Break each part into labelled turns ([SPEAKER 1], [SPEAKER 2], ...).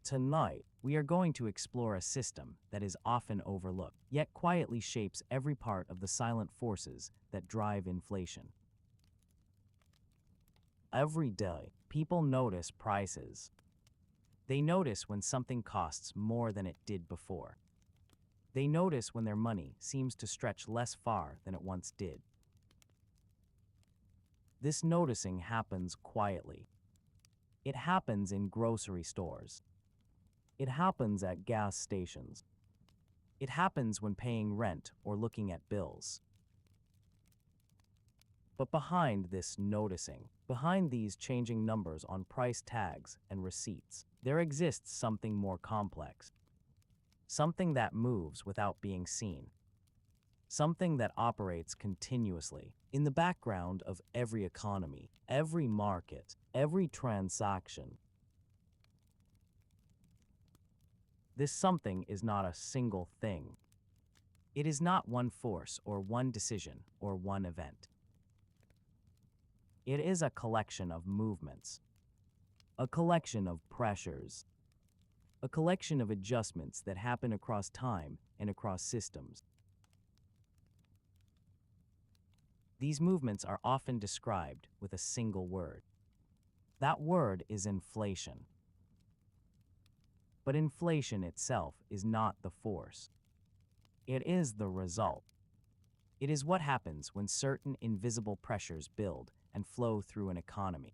[SPEAKER 1] Tonight, we are going to explore a system that is often overlooked, yet quietly shapes every part of the silent forces that drive inflation. Every day, people notice prices. They notice when something costs more than it did before. They notice when their money seems to stretch less far than it once did. This noticing happens quietly. It happens in grocery stores. It happens at gas stations. It happens when paying rent or looking at bills. But behind this noticing, behind these changing numbers on price tags and receipts, there exists something more complex. Something that moves without being seen. Something that operates continuously in the background of every economy, every market, every transaction. This something is not a single thing. It is not one force or one decision or one event. It is a collection of movements, a collection of pressures, a collection of adjustments that happen across time and across systems. These movements are often described with a single word. That word is inflation. But inflation itself is not the force. It is the result. It is what happens when certain invisible pressures build and flow through an economy.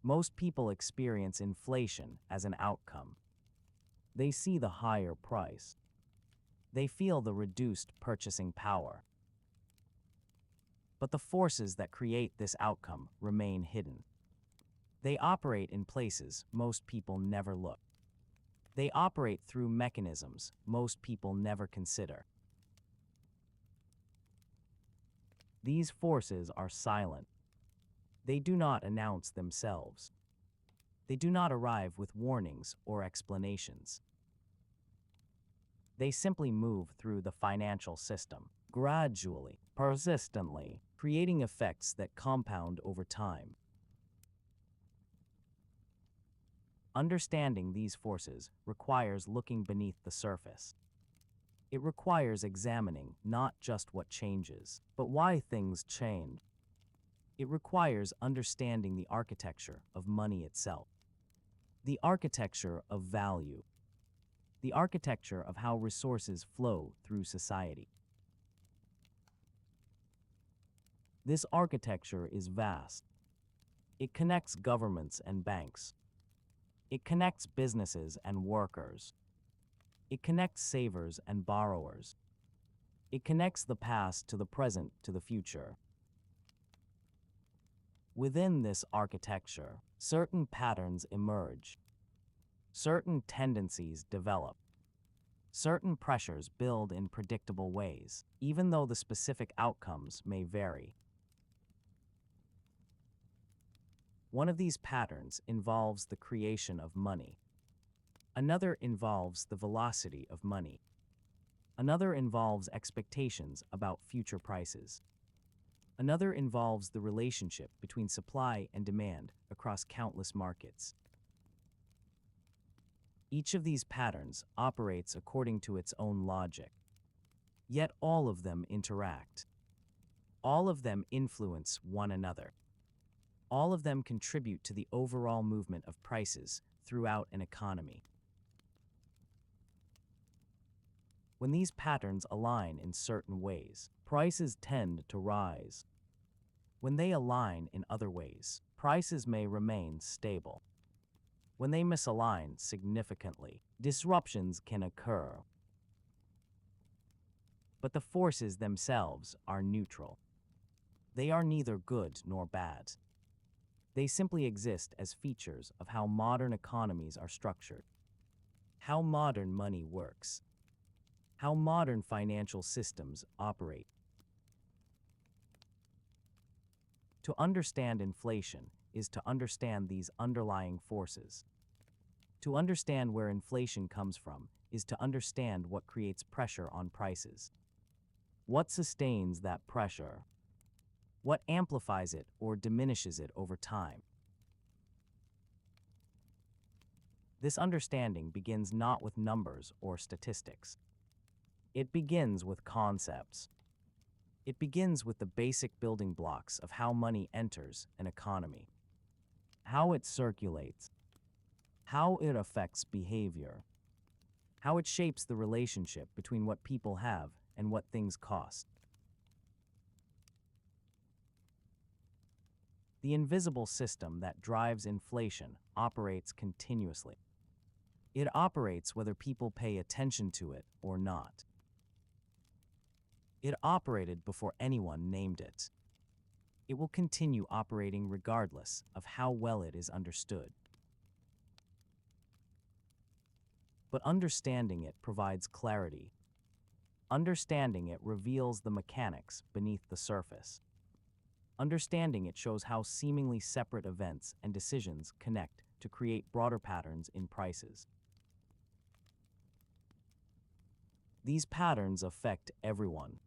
[SPEAKER 1] Most people experience inflation as an outcome. They see the higher price. They feel the reduced purchasing power. But the forces that create this outcome remain hidden. They operate in places most people never look. They operate through mechanisms most people never consider. These forces are silent. They do not announce themselves. They do not arrive with warnings or explanations. They simply move through the financial system, gradually, persistently, creating effects that compound over time. Understanding these forces requires looking beneath the surface. It requires examining not just what changes, but why things change. It requires understanding the architecture of money itself, the architecture of value, the architecture of how resources flow through society. This architecture is vast. It connects governments and banks. It connects businesses and workers. It connects savers and borrowers. It connects the past to the present to the future. Within this architecture, certain patterns emerge. Certain tendencies develop. Certain pressures build in predictable ways, even though the specific outcomes may vary. One of these patterns involves the creation of money. Another involves the velocity of money. Another involves expectations about future prices. Another involves the relationship between supply and demand across countless markets. Each of these patterns operates according to its own logic. Yet all of them interact. All of them influence one another. All of them contribute to the overall movement of prices throughout an economy. When these patterns align in certain ways, prices tend to rise. When they align in other ways, prices may remain stable. When they misalign significantly, disruptions can occur. But the forces themselves are neutral. They are neither good nor bad. They simply exist as features of how modern economies are structured, how modern money works, how modern financial systems operate. To understand inflation is to understand these underlying forces. To understand where inflation comes from is to understand what creates pressure on prices. What sustains that pressure? What amplifies it or diminishes it over time? This understanding begins not with numbers or statistics. It begins with concepts. It begins with the basic building blocks of how money enters an economy, how it circulates, how it affects behavior, how it shapes the relationship between what people have and what things cost. The invisible system that drives inflation operates continuously. It operates whether people pay attention to it or not. It operated before anyone named it. It will continue operating regardless of how well it is understood. But understanding it provides clarity. Understanding it reveals the mechanics beneath the surface. Understanding it shows how seemingly separate events and decisions connect to create broader patterns in prices. These patterns affect everyone.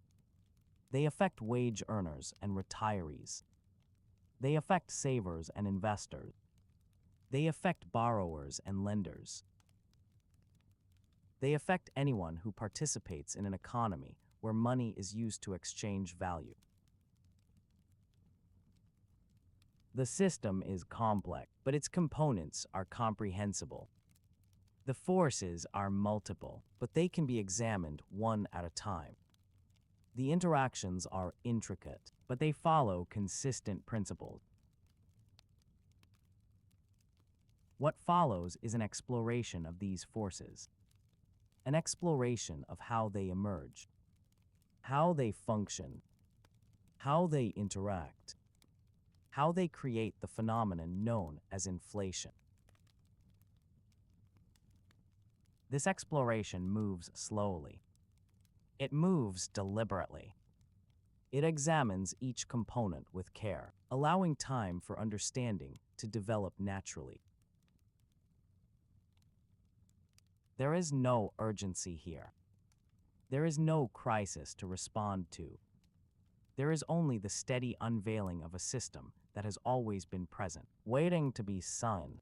[SPEAKER 1] They affect wage earners and retirees. They affect savers and investors. They affect borrowers and lenders. They affect anyone who participates in an economy where money is used to exchange value. The system is complex, but its components are comprehensible. The forces are multiple, but they can be examined one at a time. The interactions are intricate, but they follow consistent principles. What follows is an exploration of these forces, an exploration of how they emerge, how they function, how they interact, how they create the phenomenon known as inflation. This exploration moves slowly. It moves deliberately. It examines each component with care, allowing time for understanding to develop naturally. There is no urgency here. There is no crisis to respond to. There is only the steady unveiling of a system that has always been present, waiting to be seen.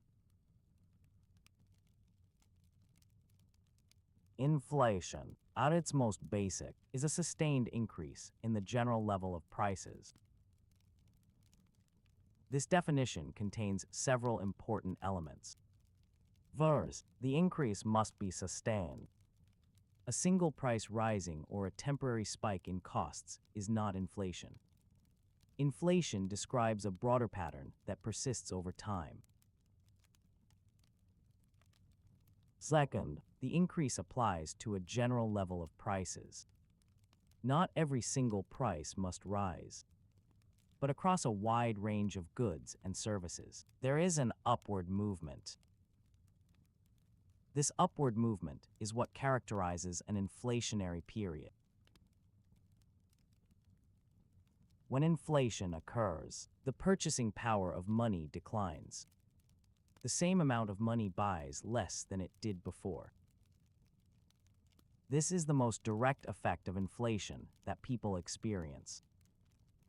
[SPEAKER 1] Inflation, at its most basic, is a sustained increase in the general level of prices. This definition contains several important elements. First, the increase must be sustained. A single price rising or a temporary spike in costs is not inflation. Inflation describes a broader pattern that persists over time. Second, the increase applies to a general level of prices. Not every single price must rise, but across a wide range of goods and services, there is an upward movement. This upward movement is what characterizes an inflationary period. When inflation occurs, the purchasing power of money declines. The same amount of money buys less than it did before. This is the most direct effect of inflation that people experience.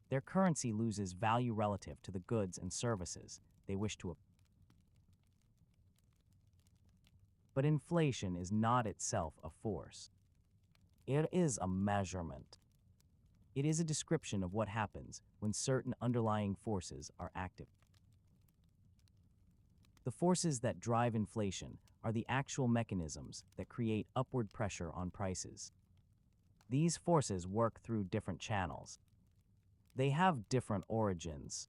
[SPEAKER 1] Their currency loses value relative to the goods and services they wish to obtain. But inflation is not itself a force. It is a measurement. It is a description of what happens when certain underlying forces are active. The forces that drive inflation are the actual mechanisms that create upward pressure on prices. These forces work through different channels. They have different origins.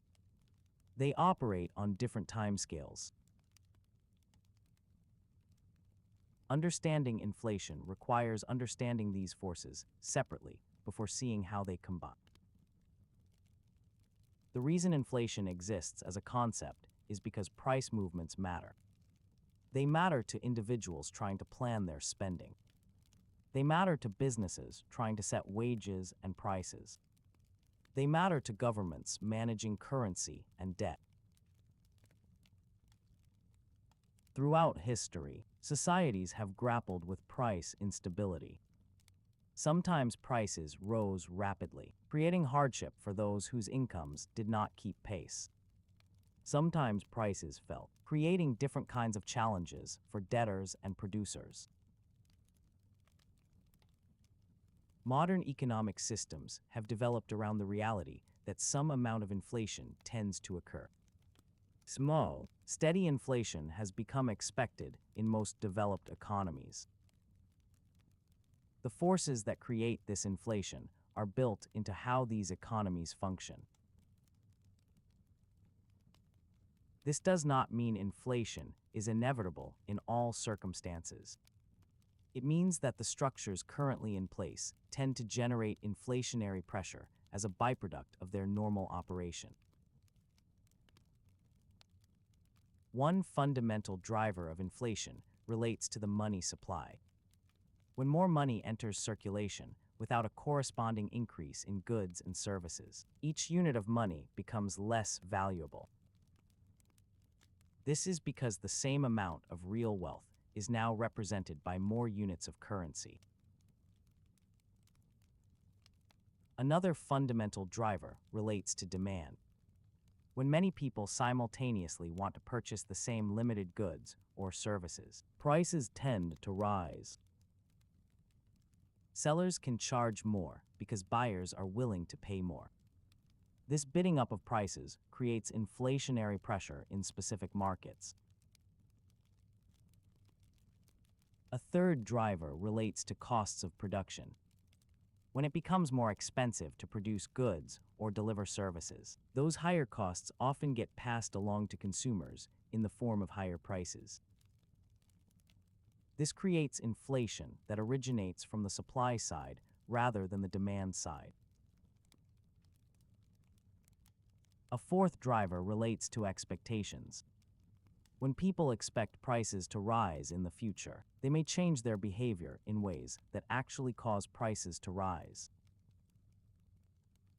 [SPEAKER 1] They operate on different timescales. Understanding inflation requires understanding these forces separately before seeing how they combine. The reason inflation exists as a concept is because price movements matter. They matter to individuals trying to plan their spending. They matter to businesses trying to set wages and prices. They matter to governments managing currency and debt. Throughout history, societies have grappled with price instability. Sometimes prices rose rapidly, creating hardship for those whose incomes did not keep pace. Sometimes prices fell, creating different kinds of challenges for debtors and producers. Modern economic systems have developed around the reality that some amount of inflation tends to occur. Small, steady inflation has become expected in most developed economies. The forces that create this inflation are built into how these economies function. This does not mean inflation is inevitable in all circumstances. It means that the structures currently in place tend to generate inflationary pressure as a byproduct of their normal operation. One fundamental driver of inflation relates to the money supply. When more money enters circulation without a corresponding increase in goods and services, each unit of money becomes less valuable. This is because the same amount of real wealth is now represented by more units of currency. Another fundamental driver relates to demand. When many people simultaneously want to purchase the same limited goods or services, prices tend to rise. Sellers can charge more because buyers are willing to pay more. This bidding up of prices creates inflationary pressure in specific markets. A third driver relates to costs of production. When it becomes more expensive to produce goods or deliver services, those higher costs often get passed along to consumers in the form of higher prices. This creates inflation that originates from the supply side rather than the demand side. A fourth driver relates to expectations. When people expect prices to rise in the future, they may change their behavior in ways that actually cause prices to rise.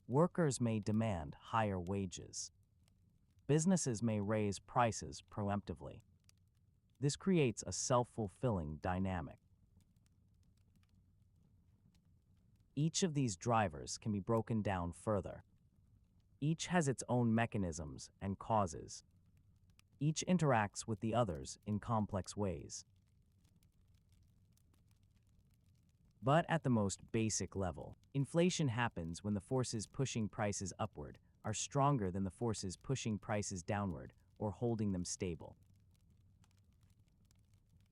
[SPEAKER 1] Workers may demand higher wages. Businesses may raise prices preemptively. This creates a self-fulfilling dynamic. Each of these drivers can be broken down further. Each has its own mechanisms and causes. Each interacts with the others in complex ways. But at the most basic level, inflation happens when the forces pushing prices upward are stronger than the forces pushing prices downward or holding them stable.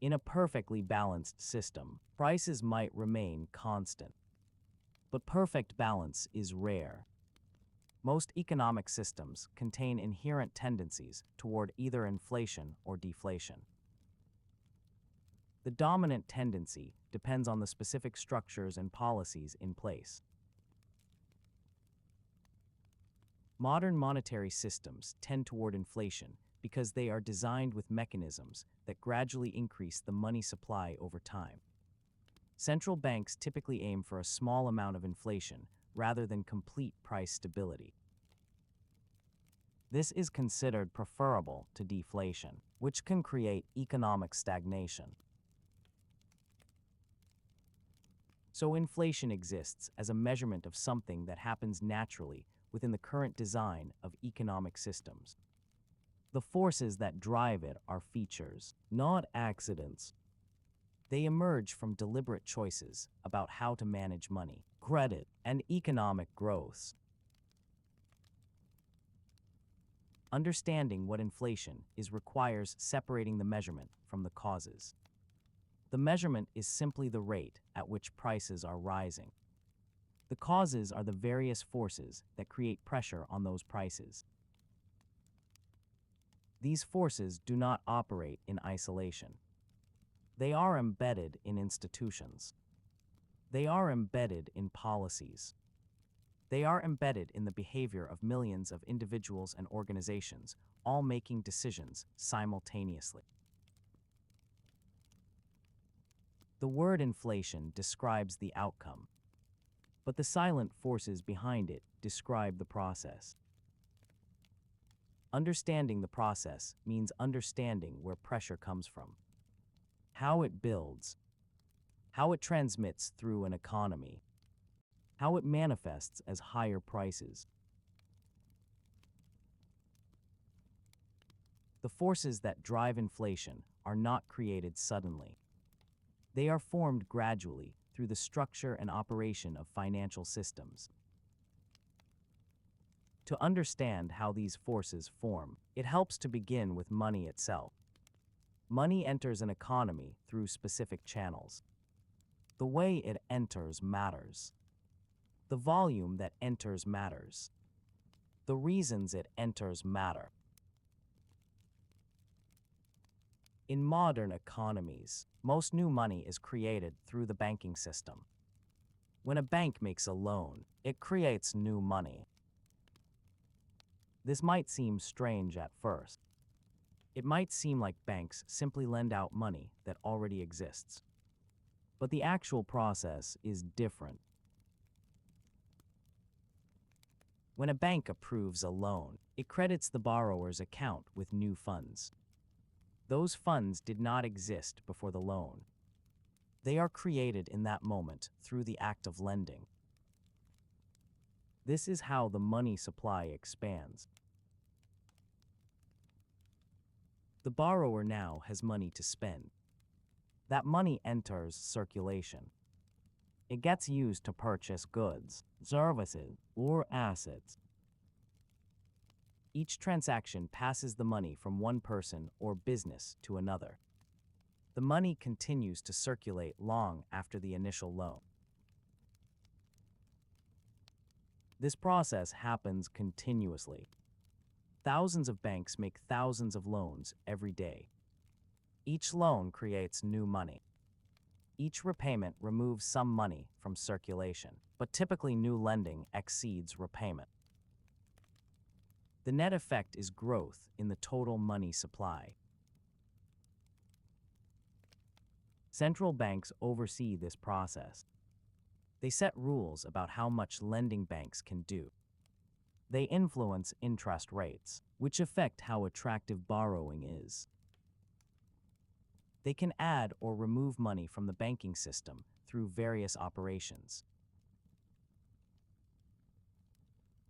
[SPEAKER 1] In a perfectly balanced system, prices might remain constant. But perfect balance is rare. Most economic systems contain inherent tendencies toward either inflation or deflation. The dominant tendency depends on the specific structures and policies in place. Modern monetary systems tend toward inflation because they are designed with mechanisms that gradually increase the money supply over time. Central banks typically aim for a small amount of inflation rather than complete price stability. This is considered preferable to deflation, which can create economic stagnation. So inflation exists as a measurement of something that happens naturally within the current design of economic systems. The forces that drive it are features, not accidents. They emerge from deliberate choices about how to manage money, credit, and economic growth. Understanding what inflation is requires separating the measurement from the causes. The measurement is simply the rate at which prices are rising. The causes are the various forces that create pressure on those prices. These forces do not operate in isolation. They are embedded in institutions. They are embedded in policies. They are embedded in the behavior of millions of individuals and organizations, all making decisions simultaneously. The word inflation describes the outcome, but the silent forces behind it describe the process. Understanding the process means understanding where pressure comes from, how it builds, how it transmits through an economy, how it manifests as higher prices. The forces that drive inflation are not created suddenly. They are formed gradually through the structure and operation of financial systems. To understand how these forces form, it helps to begin with money itself. Money enters an economy through specific channels. The way it enters matters. The volume that enters matters. The reasons it enters matter. In modern economies, most new money is created through the banking system. When a bank makes a loan, it creates new money. This might seem strange at first. It might seem like banks simply lend out money that already exists. But the actual process is different. When a bank approves a loan, it credits the borrower's account with new funds. Those funds did not exist before the loan. They are created in that moment through the act of lending. This is how the money supply expands. The borrower now has money to spend. That money enters circulation. It gets used to purchase goods, services, or assets. Each transaction passes the money from one person or business to another. The money continues to circulate long after the initial loan. This process happens continuously. Thousands of banks make thousands of loans every day. Each loan creates new money. Each repayment removes some money from circulation, but typically new lending exceeds repayment. The net effect is growth in the total money supply. Central banks oversee this process. They set rules about how much lending banks can do. They influence interest rates, which affect how attractive borrowing is. They can add or remove money from the banking system through various operations.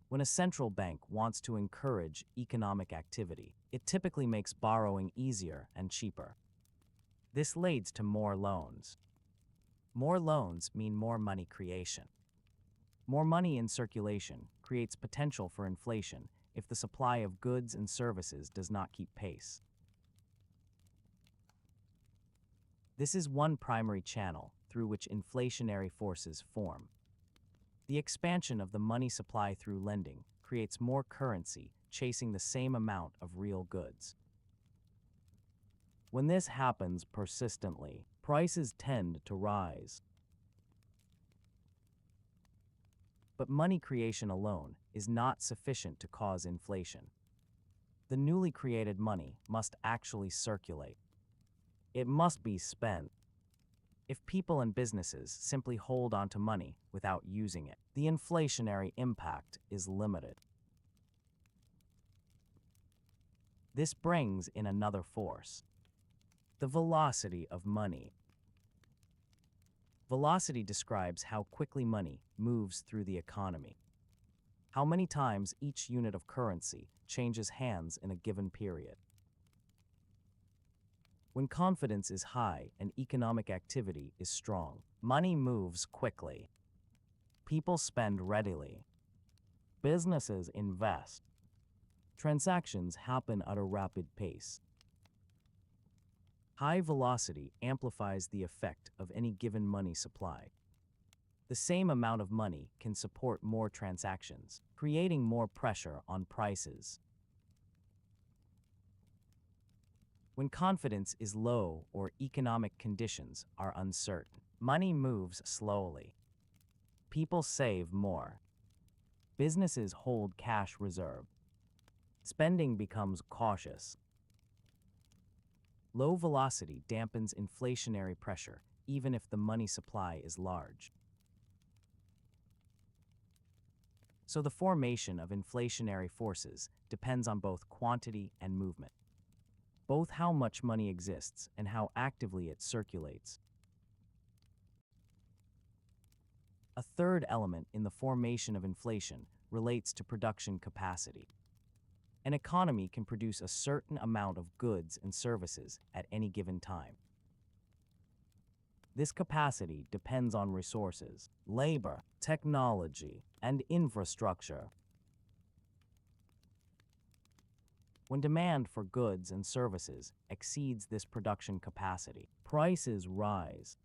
[SPEAKER 1] When a central bank wants to encourage economic activity, it typically makes borrowing easier and cheaper. This leads to more loans. More loans mean more money creation. More money in circulation creates potential for inflation if the supply of goods and services does not keep pace. This is one primary channel through which inflationary forces form. The expansion of the money supply through lending creates more currency chasing the same amount of real goods. When this happens persistently, prices tend to rise. But money creation alone is not sufficient to cause inflation. The newly created money must actually circulate. It must be spent. If people and businesses simply hold on to money without using it, the inflationary impact is limited. This brings in another force: the velocity of money. Velocity describes how quickly money moves through the economy. How many times each unit of currency changes hands in a given period. When confidence is high and economic activity is strong, money moves quickly. People spend readily. Businesses invest. Transactions happen at a rapid pace. High velocity amplifies the effect of any given money supply. The same amount of money can support more transactions, creating more pressure on prices. When confidence is low or economic conditions are uncertain, money moves slowly. People save more. Businesses hold cash reserve. Spending becomes cautious. Low velocity dampens inflationary pressure, even if the money supply is large. So the formation of inflationary forces depends on both quantity and movement, both how much money exists and how actively it circulates. A third element in the formation of inflation relates to production capacity. An economy can produce a certain amount of goods and services at any given time. This capacity depends on resources, labor, technology, and infrastructure. When demand for goods and services exceeds this production capacity, prices rise.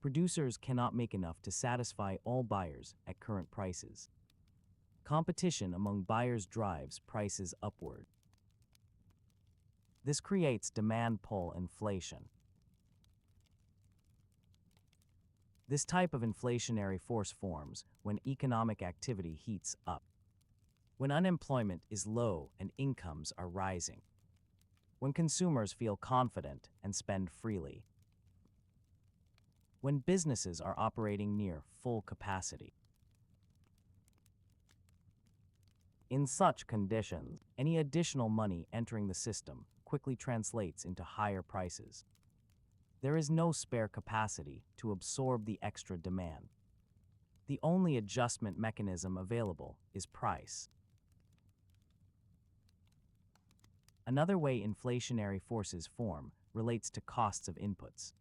[SPEAKER 1] Producers cannot make enough to satisfy all buyers at current prices. Competition among buyers drives prices upward. This creates demand pull inflation. This type of inflationary force forms when economic activity heats up, when unemployment is low and incomes are rising, when consumers feel confident and spend freely, when businesses are operating near full capacity. In such conditions, any additional money entering the system quickly translates into higher prices. There is no spare capacity to absorb the extra demand. The only adjustment mechanism available is price. Another way inflationary forces form relates to costs of inputs.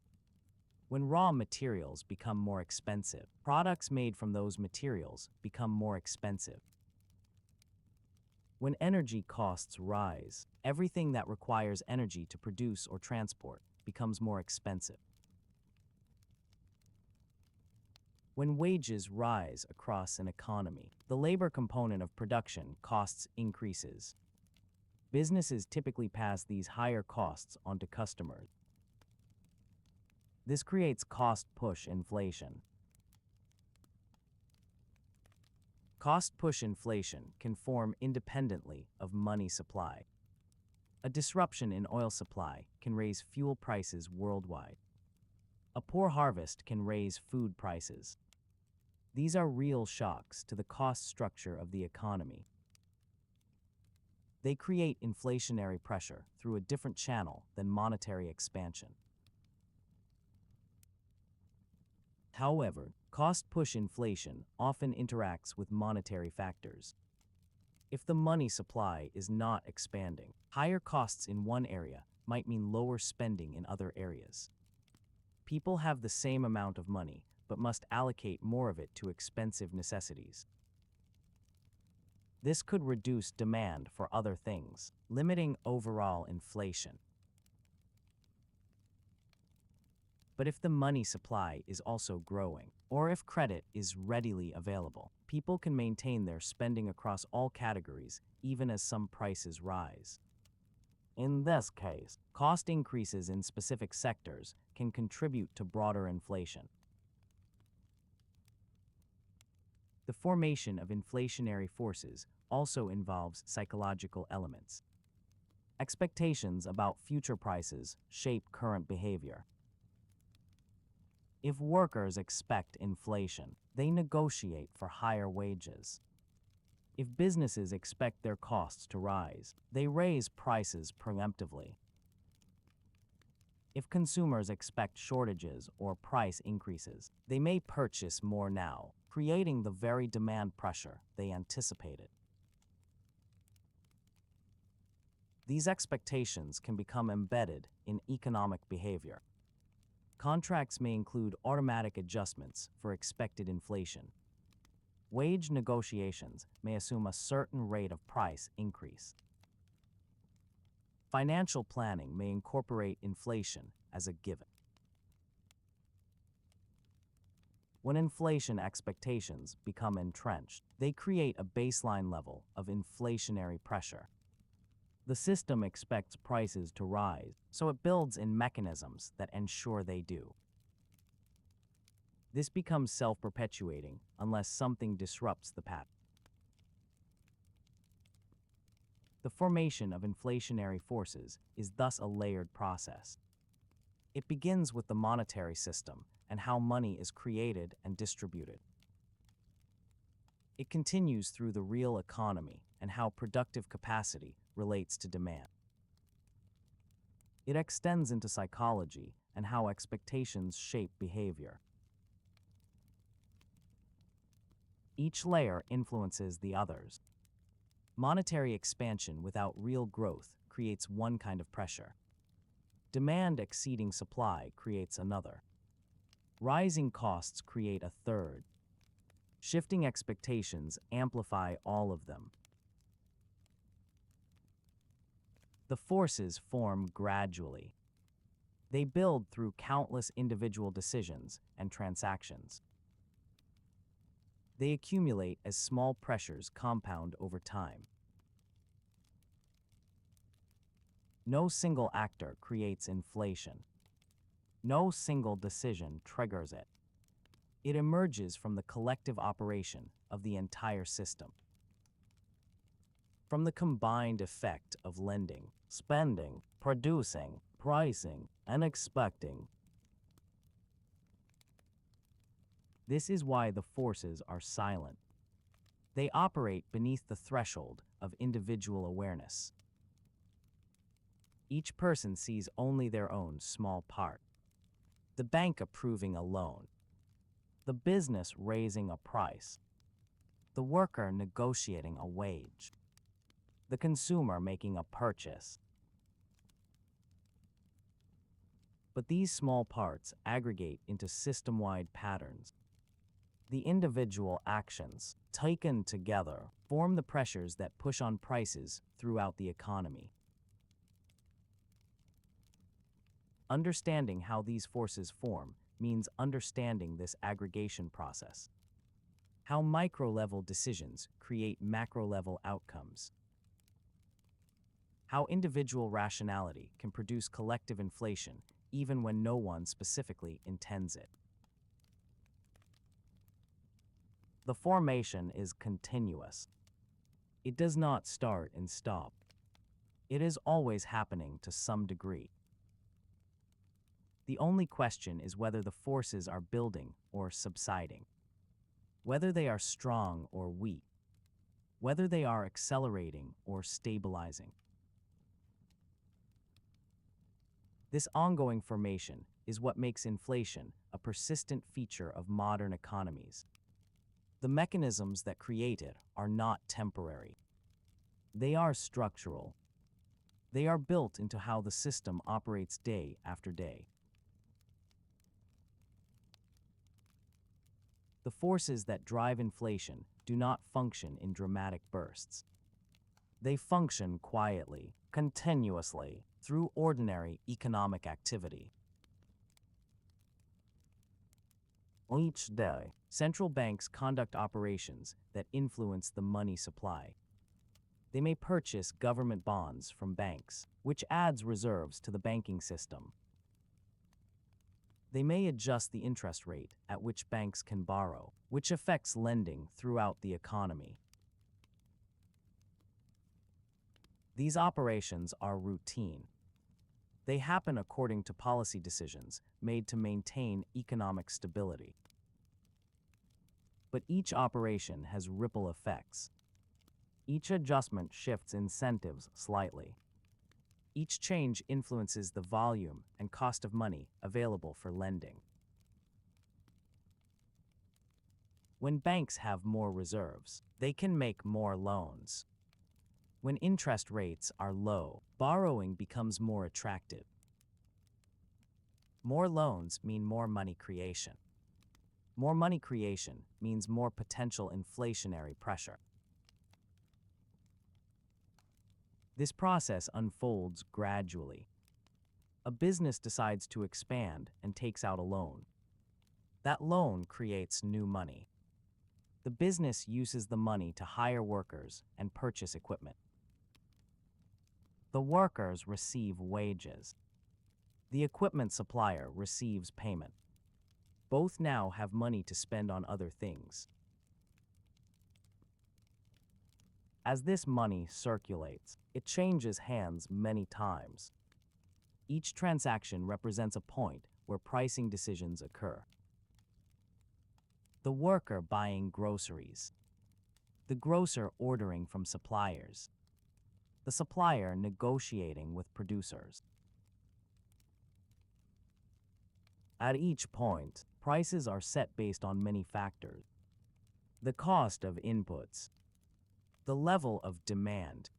[SPEAKER 1] When raw materials become more expensive, products made from those materials become more expensive. When energy costs rise, everything that requires energy to produce or transport becomes more expensive. When wages rise across an economy, the labor component of production costs increases. Businesses typically pass these higher costs onto customers. This creates cost-push inflation. Cost-push inflation can form independently of money supply. A disruption in oil supply can raise fuel prices worldwide. A poor harvest can raise food prices. These are real shocks to the cost structure of the economy. They create inflationary pressure through a different channel than monetary expansion. However, cost-push inflation often interacts with monetary factors. If the money supply is not expanding, higher costs in one area might mean lower spending in other areas. People have the same amount of money, but must allocate more of it to expensive necessities. This could reduce demand for other things, limiting overall inflation. But if the money supply is also growing, or if credit is readily available, people can maintain their spending across all categories, even as some prices rise. In this case, cost increases in specific sectors can contribute to broader inflation. The formation of inflationary forces also involves psychological elements. Expectations about future prices shape current behavior. If workers expect inflation, they negotiate for higher wages. If businesses expect their costs to rise, they raise prices preemptively. If consumers expect shortages or price increases, they may purchase more now, creating the very demand pressure they anticipated. These expectations can become embedded in economic behavior. Contracts may include automatic adjustments for expected inflation. Wage negotiations may assume a certain rate of price increase. Financial planning may incorporate inflation as a given. When inflation expectations become entrenched, they create a baseline level of inflationary pressure. The system expects prices to rise, so it builds in mechanisms that ensure they do. This becomes self-perpetuating unless something disrupts the pattern. The formation of inflationary forces is thus a layered process. It begins with the monetary system and how money is created and distributed. It continues through the real economy and how productive capacity relates to demand. It extends into psychology and how expectations shape behavior. Each layer influences the others. Monetary expansion without real growth creates one kind of pressure. Demand exceeding supply creates another. Rising costs create a third. Shifting expectations amplify all of them. The forces form gradually. They build through countless individual decisions and transactions. They accumulate as small pressures compound over time. No single actor creates inflation. No single decision triggers it. It emerges from the collective operation of the entire system. From the combined effect of lending, spending, producing, pricing, and expecting. This is why the forces are silent. They operate beneath the threshold of individual awareness. Each person sees only their own small part. The bank approving a loan, the business raising a price, the worker negotiating a wage, the consumer making a purchase. But these small parts aggregate into system-wide patterns. The individual actions, taken together, form the pressures that push on prices throughout the economy. Understanding how these forces form means understanding this aggregation process. How micro-level decisions create macro-level outcomes. How individual rationality can produce collective inflation even when no one specifically intends it. The formation is continuous. It does not start and stop. It is always happening to some degree. The only question is whether the forces are building or subsiding, whether they are strong or weak, whether they are accelerating or stabilizing. This ongoing formation is what makes inflation a persistent feature of modern economies. The mechanisms that create it are not temporary. They are structural. They are built into how the system operates day after day. The forces that drive inflation do not function in dramatic bursts. They function quietly, continuously, through ordinary economic activity. Each day, central banks conduct operations that influence the money supply. They may purchase government bonds from banks, which adds reserves to the banking system. They may adjust the interest rate at which banks can borrow, which affects lending throughout the economy. These operations are routine. They happen according to policy decisions made to maintain economic stability. But each operation has ripple effects. Each adjustment shifts incentives slightly. Each change influences the volume and cost of money available for lending. When banks have more reserves, they can make more loans. When interest rates are low, borrowing becomes more attractive. More loans mean more money creation. More money creation means more potential inflationary pressure. This process unfolds gradually. A business decides to expand and takes out a loan. That loan creates new money. The business uses the money to hire workers and purchase equipment. The workers receive wages. The equipment supplier receives payment. Both now have money to spend on other things. As this money circulates, it changes hands many times. Each transaction represents a point where pricing decisions occur. The worker buying groceries. The grocer ordering from suppliers. The supplier negotiating with producers. At each point, prices are set based on many factors. The cost of inputs, The level of demand,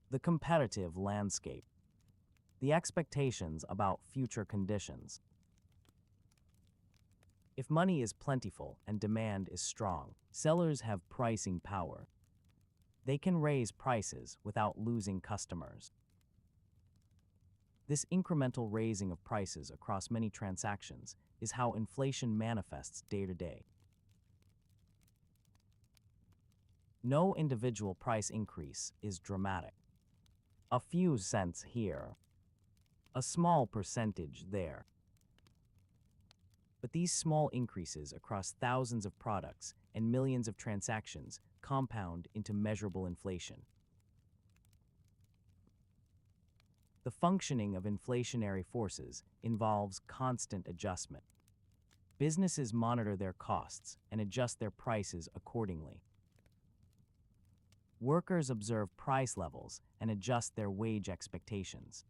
[SPEAKER 1] the competitive landscape, the expectations about future conditions. If money is plentiful and demand is strong, sellers have pricing power. They can raise prices without losing customers. This incremental raising of prices across many transactions is how inflation manifests day to day. No individual price increase is dramatic. A few cents here, a small percentage there. But these small increases across thousands of products and millions of transactions compound into measurable inflation. The functioning of inflationary forces involves constant adjustment. Businesses monitor their costs and adjust their prices accordingly. Workers observe price levels and adjust their wage expectations.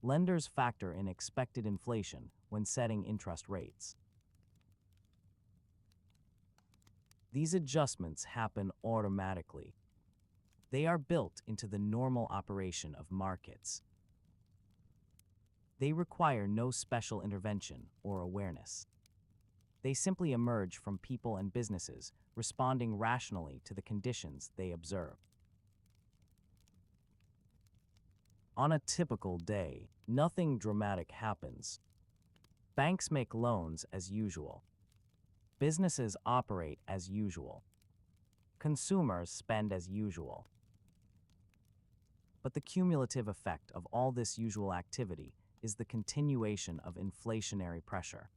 [SPEAKER 1] Lenders factor in expected inflation when setting interest rates. These adjustments happen automatically. They are built into the normal operation of markets. They require no special intervention or awareness. They simply emerge from people and businesses responding rationally to the conditions they observe. On a typical day, nothing dramatic happens. Banks make loans as usual. Businesses operate as usual. Consumers spend as usual. But the cumulative effect of all this usual activity is the continuation of inflationary pressure.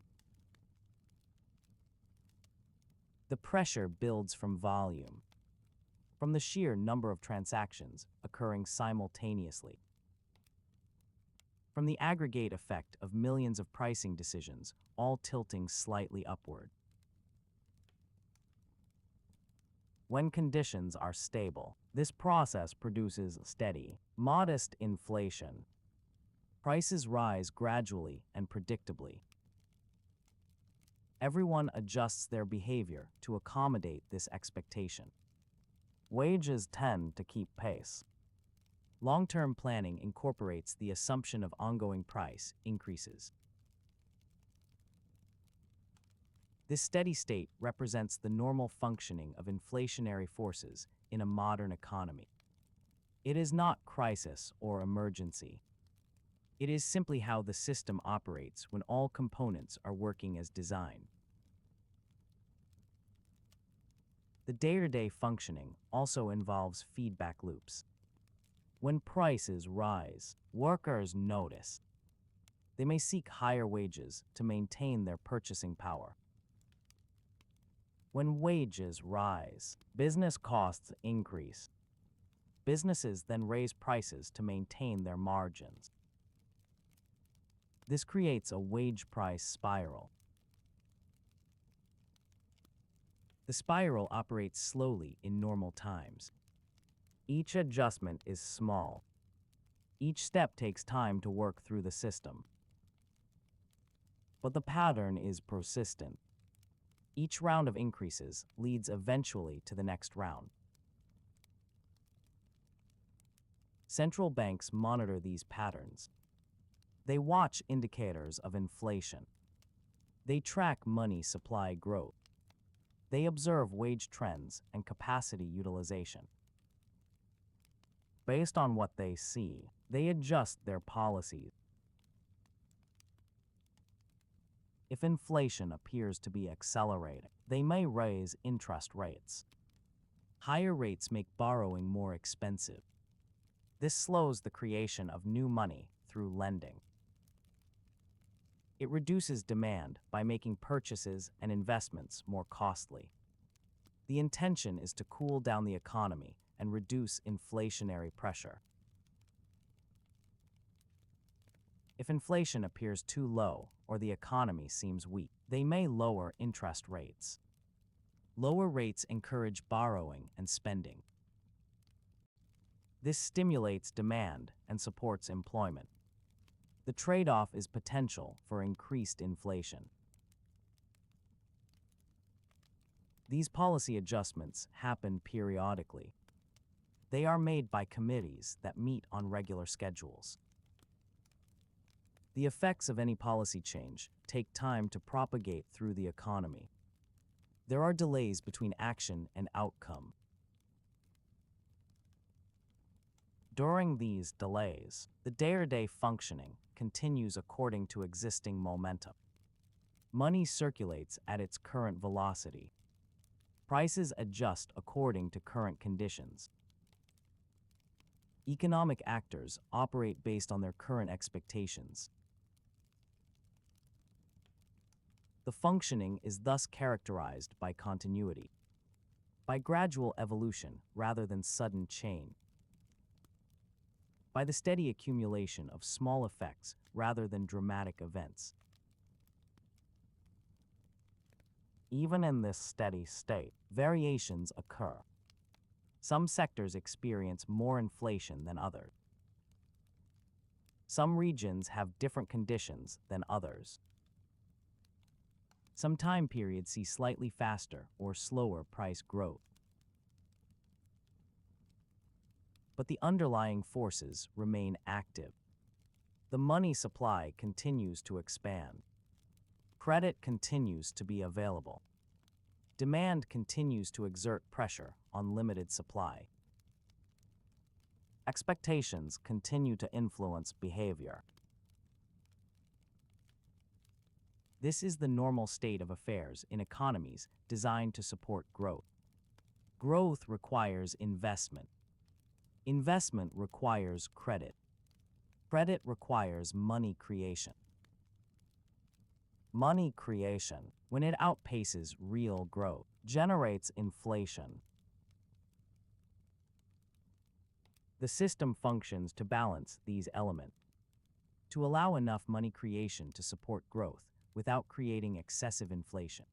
[SPEAKER 1] The pressure builds from volume, from the sheer number of transactions occurring simultaneously, from the aggregate effect of millions of pricing decisions all tilting slightly upward. When conditions are stable, this process produces steady, modest inflation. Prices rise gradually and predictably. Everyone adjusts their behavior to accommodate this expectation. Wages tend to keep pace. Long-term planning incorporates the assumption of ongoing price increases. This steady state represents the normal functioning of inflationary forces in a modern economy. It is not crisis or emergency. It is simply how the system operates when all components are working as designed. The day-to-day functioning also involves feedback loops. When prices rise, workers notice. They may seek higher wages to maintain their purchasing power. When wages rise, business costs increase. Businesses then raise prices to maintain their margins. This creates a wage price spiral. The spiral operates slowly in normal times. Each adjustment is small. Each step takes time to work through the system. But the pattern is persistent. Each round of increases leads eventually to the next round. Central banks monitor these patterns. They watch indicators of inflation. They track money supply growth. They observe wage trends and capacity utilization. Based on what they see, they adjust their policies. If inflation appears to be accelerating, they may raise interest rates. Higher rates make borrowing more expensive. This slows the creation of new money through lending. It reduces demand by making purchases and investments more costly. The intention is to cool down the economy and reduce inflationary pressure. If inflation appears too low or the economy seems weak, they may lower interest rates. Lower rates encourage borrowing and spending. This stimulates demand and supports employment. The trade-off is potential for increased inflation. These policy adjustments happen periodically. They are made by committees that meet on regular schedules. The effects of any policy change take time to propagate through the economy. There are delays between action and outcome. During these delays, the day-to-day functioning continues according to existing momentum. Money circulates at its current velocity. Prices adjust according to current conditions. Economic actors operate based on their current expectations. The functioning is thus characterized by continuity, by gradual evolution rather than sudden change, by the steady accumulation of small effects rather than dramatic events. Even in this steady state, variations occur. Some sectors experience more inflation than others. Some regions have different conditions than others. Some time periods see slightly faster or slower price growth. But the underlying forces remain active. The money supply continues to expand. Credit continues to be available. Demand continues to exert pressure on limited supply. Expectations continue to influence behavior. This is the normal state of affairs in economies designed to support growth. Growth requires investment. Investment requires credit. Credit requires money creation. Money creation, when it outpaces real growth, generates inflation. The system functions to balance these elements, to allow enough money creation to support growth without creating excessive inflation,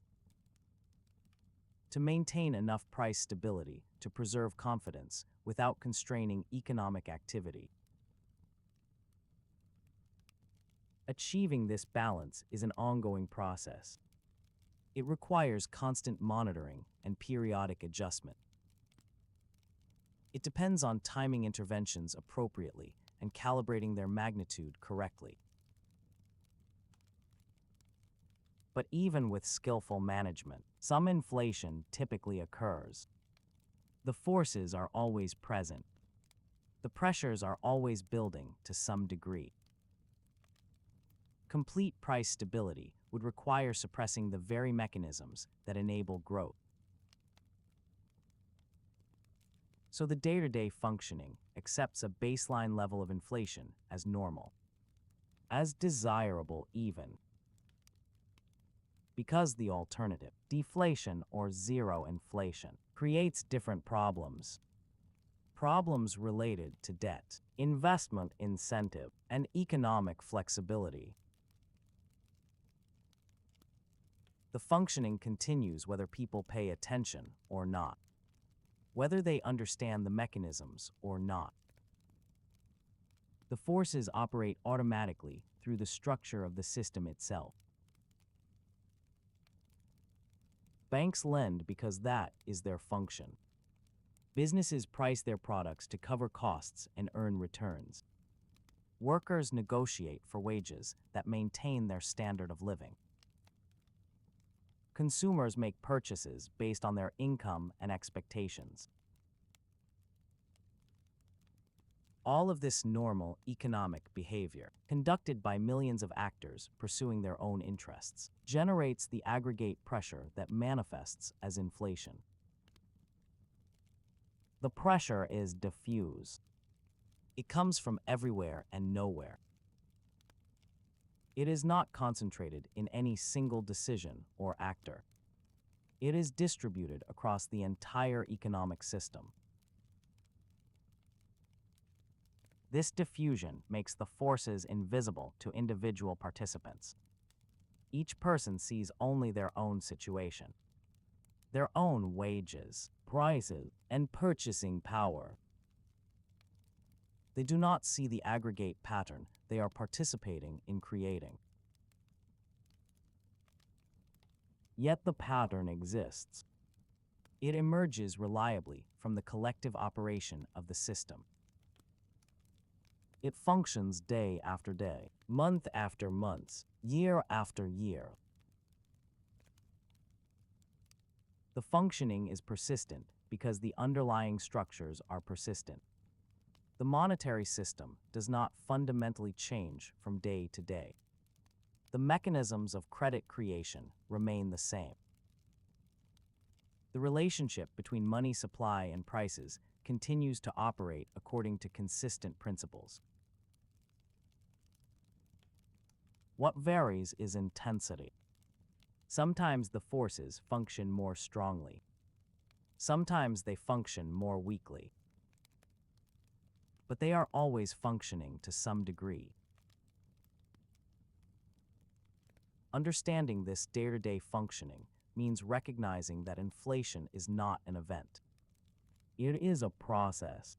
[SPEAKER 1] to maintain enough price stability to preserve confidence without constraining economic activity. Achieving this balance is an ongoing process. It requires constant monitoring and periodic adjustment. It depends on timing interventions appropriately and calibrating their magnitude correctly. But even with skillful management, some inflation typically occurs. The forces are always present. The pressures are always building to some degree. Complete price stability would require suppressing the very mechanisms that enable growth. So the day-to-day functioning accepts a baseline level of inflation as normal, as desirable even. Because the alternative, deflation or zero inflation, creates different problems. Problems related to debt, investment incentive, and economic flexibility. The functioning continues whether people pay attention or not, whether they understand the mechanisms or not. The forces operate automatically through the structure of the system itself. Banks lend because that is their function. Businesses price their products to cover costs and earn returns. Workers negotiate for wages that maintain their standard of living. Consumers make purchases based on their income and expectations. All of this normal economic behavior, conducted by millions of actors pursuing their own interests, generates the aggregate pressure that manifests as inflation. The pressure is diffuse. It comes from everywhere and nowhere. It is not concentrated in any single decision or actor. It is distributed across the entire economic system. This diffusion makes the forces invisible to individual participants. Each person sees only their own situation, their own wages, prices, and purchasing power. They do not see the aggregate pattern they are participating in creating. Yet the pattern exists. It emerges reliably from the collective operation of the system. It functions day after day, month after month, year after year. The functioning is persistent because the underlying structures are persistent. The monetary system does not fundamentally change from day to day. The mechanisms of credit creation remain the same. The relationship between money supply and prices continues to operate according to consistent principles. What varies is intensity. Sometimes the forces function more strongly. Sometimes they function more weakly. But they are always functioning to some degree. Understanding this day-to-day functioning means recognizing that inflation is not an event. It is a process.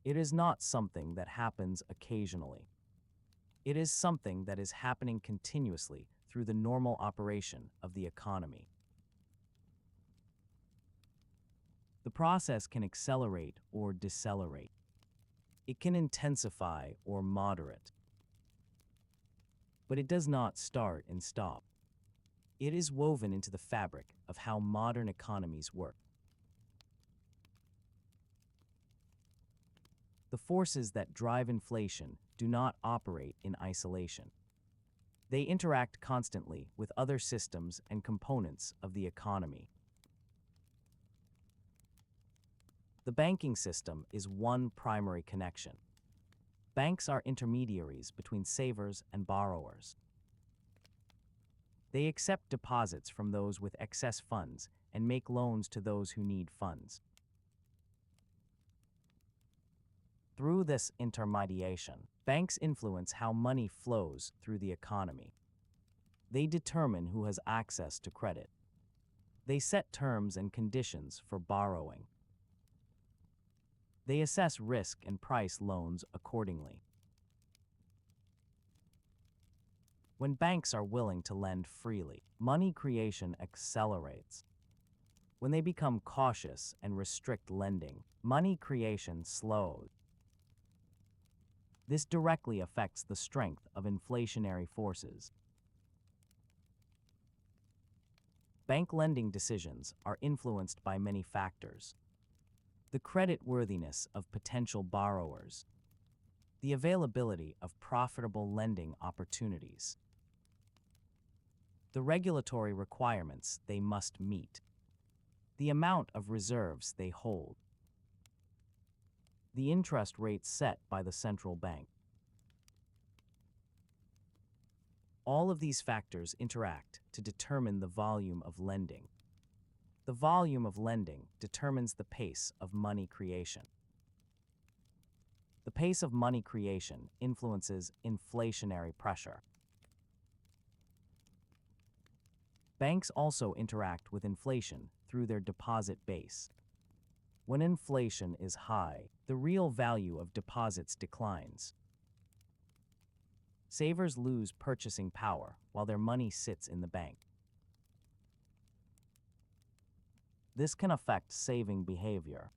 [SPEAKER 1] It is not something that happens occasionally. It is something that is happening continuously through the normal operation of the economy. The process can accelerate or decelerate. It can intensify or moderate. But it does not start and stop. It is woven into the fabric of how modern economies work. The forces that drive inflation do not operate in isolation. They interact constantly with other systems and components of the economy. The banking system is one primary connection. Banks are intermediaries between savers and borrowers. They accept deposits from those with excess funds and make loans to those who need funds. Through this intermediation, banks influence how money flows through the economy. They determine who has access to credit. They set terms and conditions for borrowing. They assess risk and price loans accordingly. When banks are willing to lend freely, money creation accelerates. When they become cautious and restrict lending, money creation slows. This directly affects the strength of inflationary forces. Bank lending decisions are influenced by many factors. The creditworthiness of potential borrowers, the availability of profitable lending opportunities, the regulatory requirements they must meet, the amount of reserves they hold, the interest rate set by the central bank. All of these factors interact to determine the volume of lending. The volume of lending determines the pace of money creation. The pace of money creation influences inflationary pressure. Banks also interact with inflation through their deposit base. When inflation is high, the real value of deposits declines. Savers lose purchasing power while their money sits in the bank. This can affect saving behavior.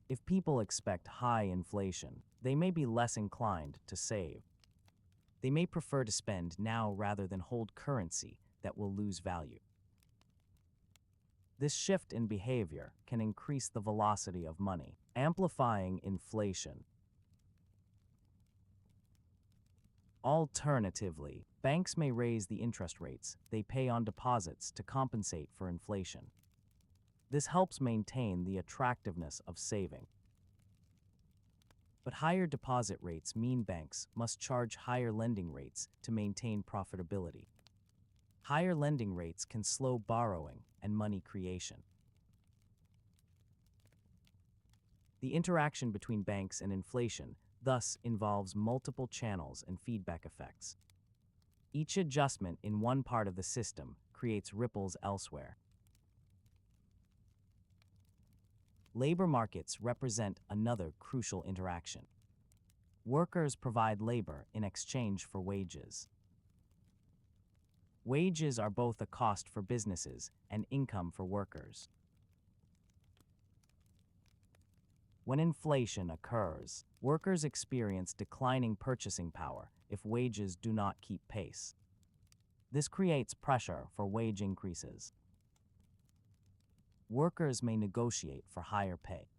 [SPEAKER 1] If people expect high inflation, they may be less inclined to save. They may prefer to spend now rather than hold currency that will lose value. This shift in behavior can increase the velocity of money, amplifying inflation. Alternatively, banks may raise the interest rates they pay on deposits to compensate for inflation. This helps maintain the attractiveness of saving. But higher deposit rates mean banks must charge higher lending rates to maintain profitability. Higher lending rates can slow borrowing and money creation. The interaction between banks and inflation thus involves multiple channels and feedback effects. Each adjustment in one part of the system creates ripples elsewhere. Labor markets represent another crucial interaction. Workers provide labor in exchange for wages. Wages are both a cost for businesses and income for workers. When inflation occurs, workers experience declining purchasing power if wages do not keep pace. This creates pressure for wage increases. Workers may negotiate for higher pay.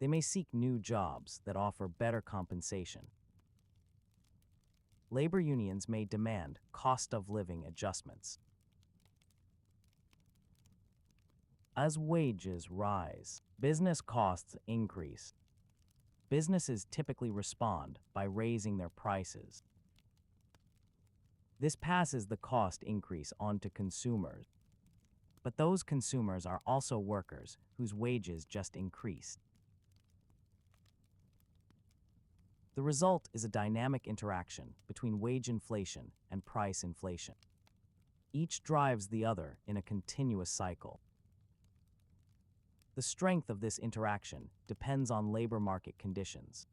[SPEAKER 1] They may seek new jobs that offer better compensation. Labor unions may demand cost of living adjustments. As wages rise, business costs increase. Businesses typically respond by raising their prices. This passes the cost increase on to consumers. But those consumers are also workers whose wages just increased. The result is a dynamic interaction between wage inflation and price inflation. Each drives the other in a continuous cycle. The strength of this interaction depends on labor market conditions.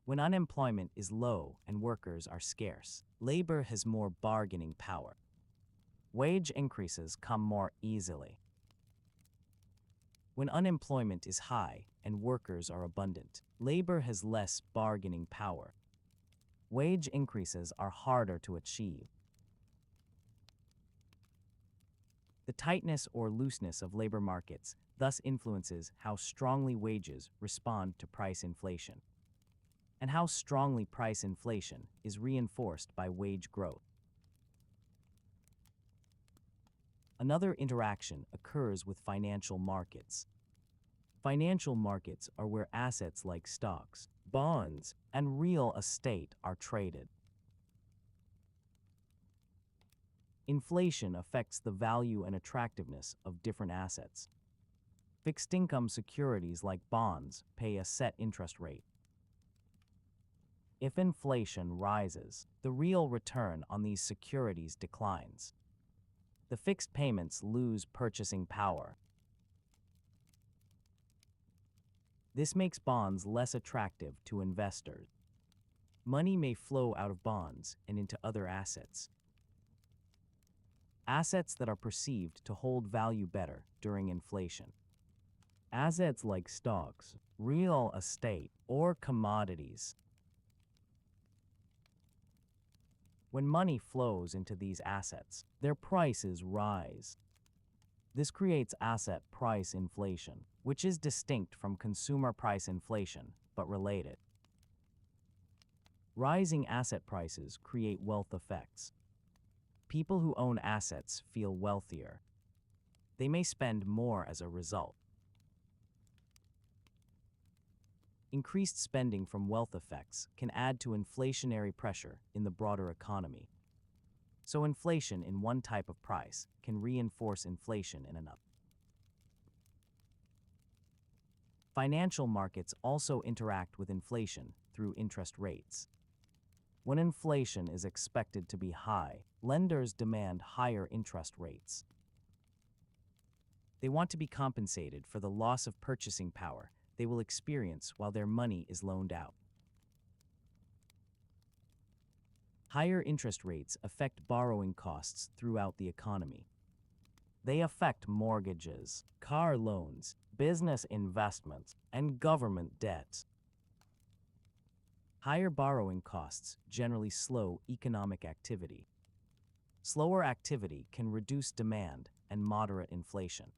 [SPEAKER 1] When unemployment is low and workers are scarce, labor has more bargaining power. Wage increases come more easily. When unemployment is high and workers are abundant, labor has less bargaining power. Wage increases are harder to achieve. The tightness or looseness of labor markets thus influences how strongly wages respond to price inflation, and how strongly price inflation is reinforced by wage growth. Another interaction occurs with financial markets. Financial markets are where assets like stocks, bonds, and real estate are traded. Inflation affects the value and attractiveness of different assets. Fixed income securities like bonds pay a set interest rate. If inflation rises, the real return on these securities declines. The fixed payments lose purchasing power. This makes bonds less attractive to investors. Money may flow out of bonds and into other assets. Assets that are perceived to hold value better during inflation. Assets like stocks, real estate, or commodities. When money flows into these assets, their prices rise. This creates asset price inflation, which is distinct from consumer price inflation, but related. Rising asset prices create wealth effects. People who own assets feel wealthier. They may spend more as a result. Increased spending from wealth effects can add to inflationary pressure in the broader economy. So inflation in one type of price can reinforce inflation in another. Financial markets also interact with inflation through interest rates. When inflation is expected to be high, lenders demand higher interest rates. They want to be compensated for the loss of purchasing power they will experience while their money is loaned out. Higher interest rates affect borrowing costs throughout the economy. They affect mortgages, car loans, business investments, and government debts. Higher borrowing costs generally slow economic activity. Slower activity can reduce demand and moderate inflation.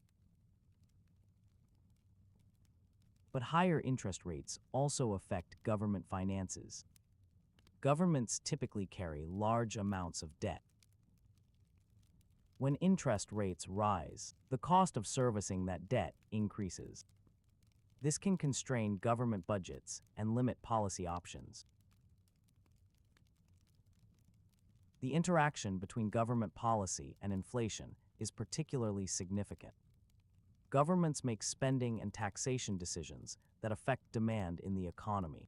[SPEAKER 1] But higher interest rates also affect government finances. Governments typically carry large amounts of debt. When interest rates rise, the cost of servicing that debt increases. This can constrain government budgets and limit policy options. The interaction between government policy and inflation is particularly significant. Governments make spending and taxation decisions that affect demand in the economy.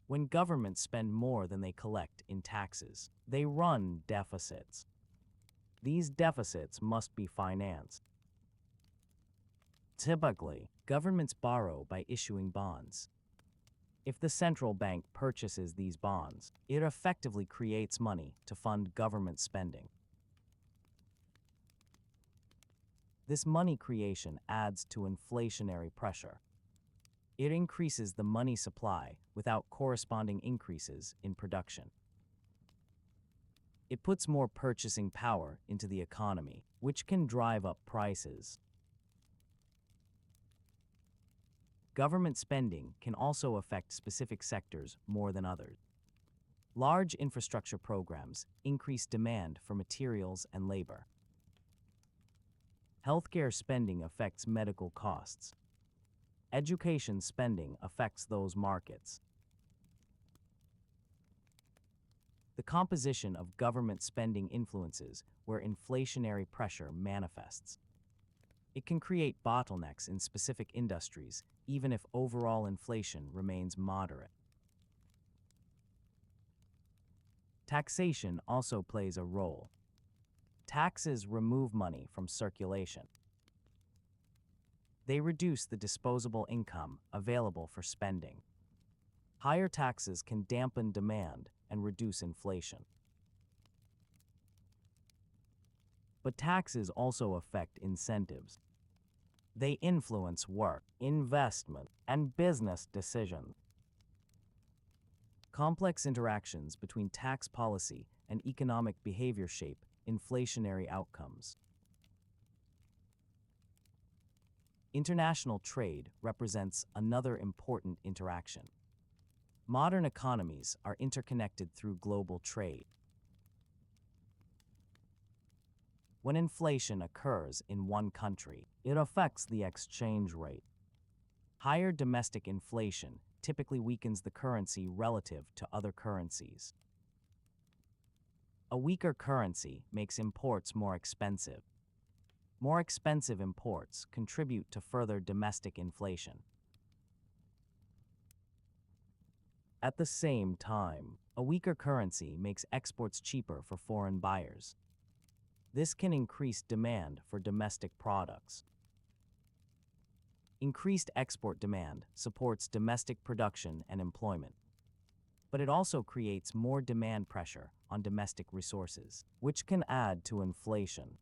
[SPEAKER 1] When governments spend more than they collect in taxes, they run deficits. These deficits must be financed. Typically, governments borrow by issuing bonds. If the central bank purchases these bonds, it effectively creates money to fund government spending. This money creation adds to inflationary pressure. It increases the money supply without corresponding increases in production. It puts more purchasing power into the economy, which can drive up prices. Government spending can also affect specific sectors more than others. Large infrastructure programs increase demand for materials and labor. Healthcare spending affects medical costs. Education spending affects those markets. The composition of government spending influences where inflationary pressure manifests. It can create bottlenecks in specific industries, even if overall inflation remains moderate. Taxation also plays a role. Taxes remove money from circulation. They reduce the disposable income available for spending. Higher taxes can dampen demand and reduce inflation. But taxes also affect incentives. They influence work, investment, and business decisions. Complex interactions between tax policy and economic behavior shape inflationary outcomes. International trade represents another important interaction. Modern economies are interconnected through global trade. When inflation occurs in one country, it affects the exchange rate. Higher domestic inflation typically weakens the currency relative to other currencies. A weaker currency makes imports more expensive. More expensive imports contribute to further domestic inflation. At the same time, a weaker currency makes exports cheaper for foreign buyers. This can increase demand for domestic products. Increased export demand supports domestic production and employment. But it also creates more demand pressure on domestic resources, which can add to inflation.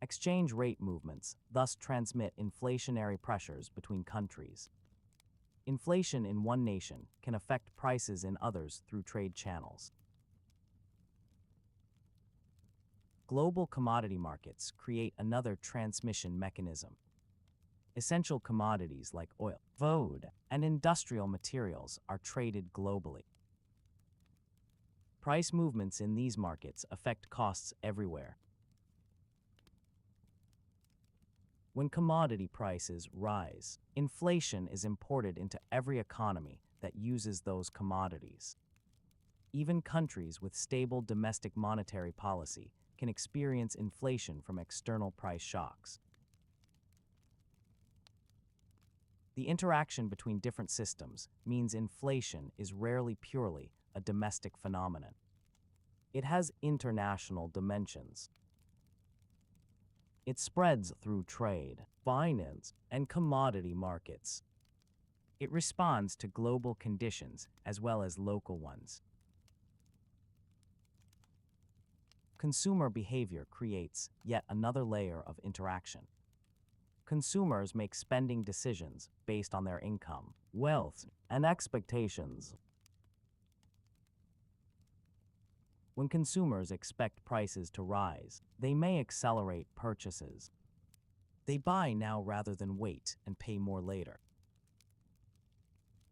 [SPEAKER 1] Exchange rate movements thus transmit inflationary pressures between countries. Inflation in one nation can affect prices in others through trade channels. Global commodity markets create another transmission mechanism. Essential commodities like oil, food, and industrial materials are traded globally. Price movements in these markets affect costs everywhere. When commodity prices rise, inflation is imported into every economy that uses those commodities. Even countries with stable domestic monetary policy can experience inflation from external price shocks. The interaction between different systems means inflation is rarely purely a domestic phenomenon. It has international dimensions. It spreads through trade, finance, and commodity markets. It responds to global conditions as well as local ones. Consumer behavior creates yet another layer of interaction. Consumers make spending decisions based on their income, wealth, and expectations. When consumers expect prices to rise, they may accelerate purchases. They buy now rather than wait and pay more later.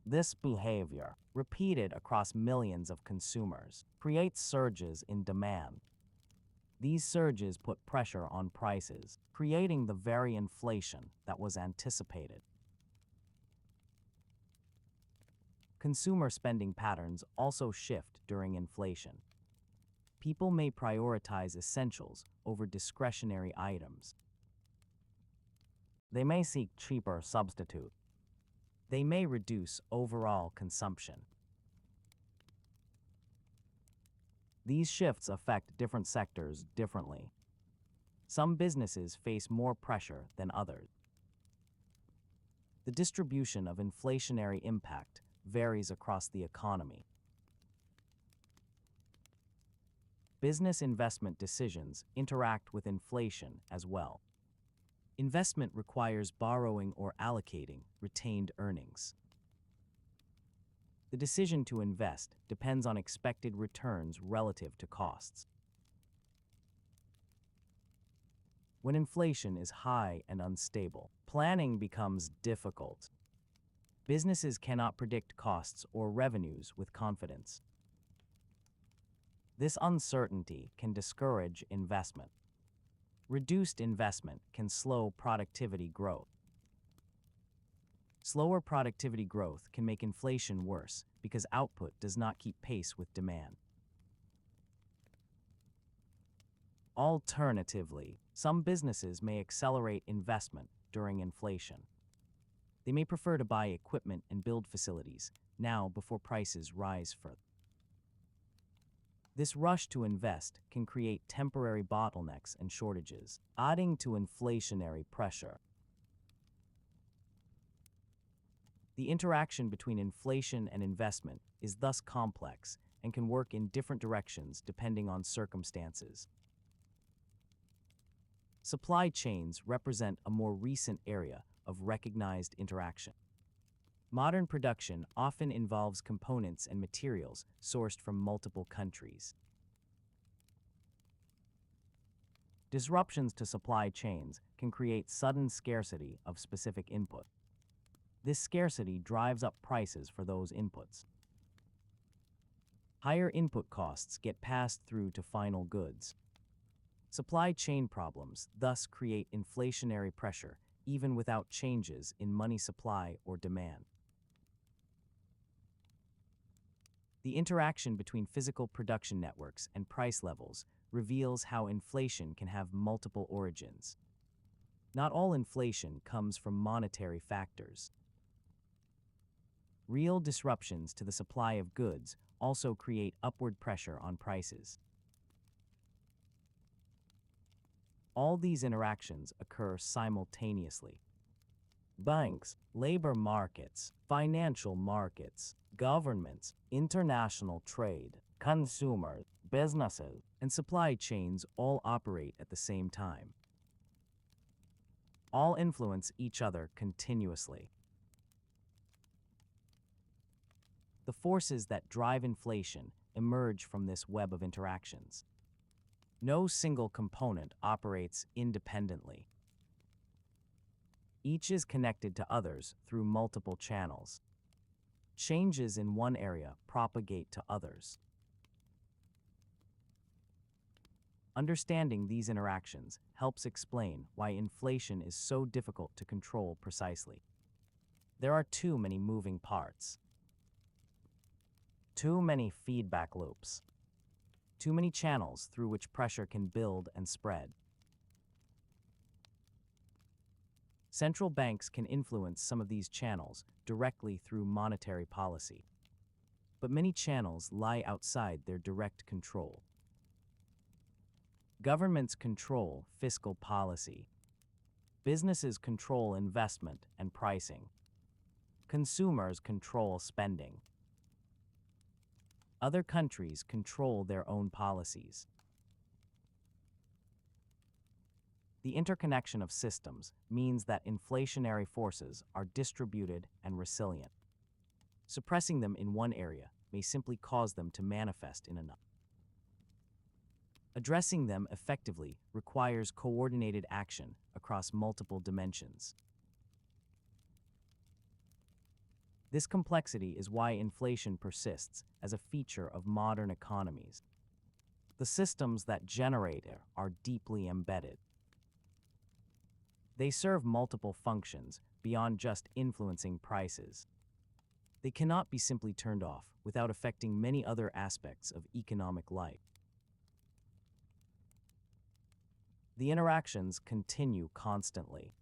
[SPEAKER 1] This behavior, repeated across millions of consumers, creates surges in demand. These surges put pressure on prices, creating the very inflation that was anticipated. Consumer spending patterns also shift during inflation. People may prioritize essentials over discretionary items. They may seek cheaper substitutes. They may reduce overall consumption. These shifts affect different sectors differently. Some businesses face more pressure than others. The distribution of inflationary impact varies across the economy. Business investment decisions interact with inflation as well. Investment requires borrowing or allocating retained earnings. The decision to invest depends on expected returns relative to costs. When inflation is high and unstable, planning becomes difficult. Businesses cannot predict costs or revenues with confidence. This uncertainty can discourage investment. Reduced investment can slow productivity growth. Slower productivity growth can make inflation worse because output does not keep pace with demand. Alternatively, some businesses may accelerate investment during inflation. They may prefer to buy equipment and build facilities now before prices rise further. This rush to invest can create temporary bottlenecks and shortages, adding to inflationary pressure. The interaction between inflation and investment is thus complex and can work in different directions depending on circumstances. Supply chains represent a more recent area of recognized interaction. Modern production often involves components and materials sourced from multiple countries. Disruptions to supply chains can create sudden scarcity of specific input. This scarcity drives up prices for those inputs. Higher input costs get passed through to final goods. Supply chain problems thus create inflationary pressure even without changes in money supply or demand. The interaction between physical production networks and price levels reveals how inflation can have multiple origins. Not all inflation comes from monetary factors. Real disruptions to the supply of goods also create upward pressure on prices. All these interactions occur simultaneously. Banks, labor markets, financial markets, governments, international trade, consumers, businesses, and supply chains all operate at the same time. All influence each other continuously. The forces that drive inflation emerge from this web of interactions. No single component operates independently. Each is connected to others through multiple channels. Changes in one area propagate to others. Understanding these interactions helps explain why inflation is so difficult to control precisely. There are too many moving parts. Too many feedback loops. Too many channels through which pressure can build and spread. Central banks can influence some of these channels directly through monetary policy, but many channels lie outside their direct control. Governments control fiscal policy. Businesses control investment and pricing. Consumers control spending. Other countries control their own policies. The interconnection of systems means that inflationary forces are distributed and resilient. Suppressing them in one area may simply cause them to manifest in another. Addressing them effectively requires coordinated action across multiple dimensions. This complexity is why inflation persists as a feature of modern economies. The systems that generate it are deeply embedded. They serve multiple functions beyond just influencing prices. They cannot be simply turned off without affecting many other aspects of economic life. The interactions continue constantly.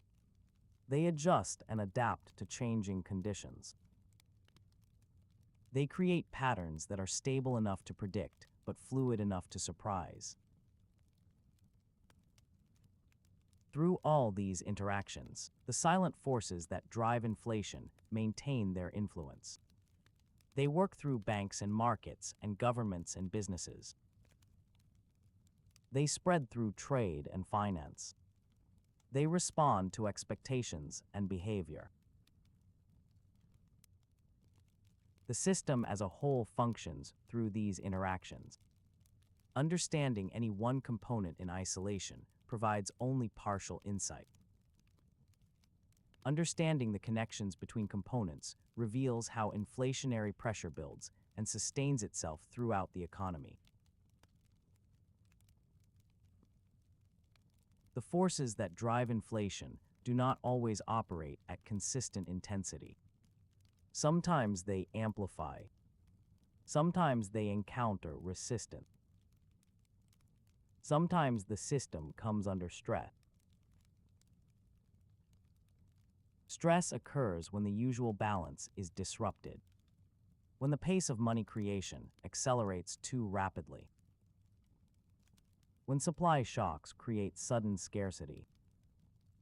[SPEAKER 1] They adjust and adapt to changing conditions. They create patterns that are stable enough to predict, but fluid enough to surprise. Through all these interactions, the silent forces that drive inflation maintain their influence. They work through banks and markets and governments and businesses. They spread through trade and finance. They respond to expectations and behavior. The system as a whole functions through these interactions. Understanding any one component in isolation provides only partial insight. Understanding the connections between components reveals how inflationary pressure builds and sustains itself throughout the economy. The forces that drive inflation do not always operate at consistent intensity. Sometimes they amplify. Sometimes they encounter resistance. Sometimes the system comes under stress. Stress occurs when the usual balance is disrupted, when the pace of money creation accelerates too rapidly, when supply shocks create sudden scarcity,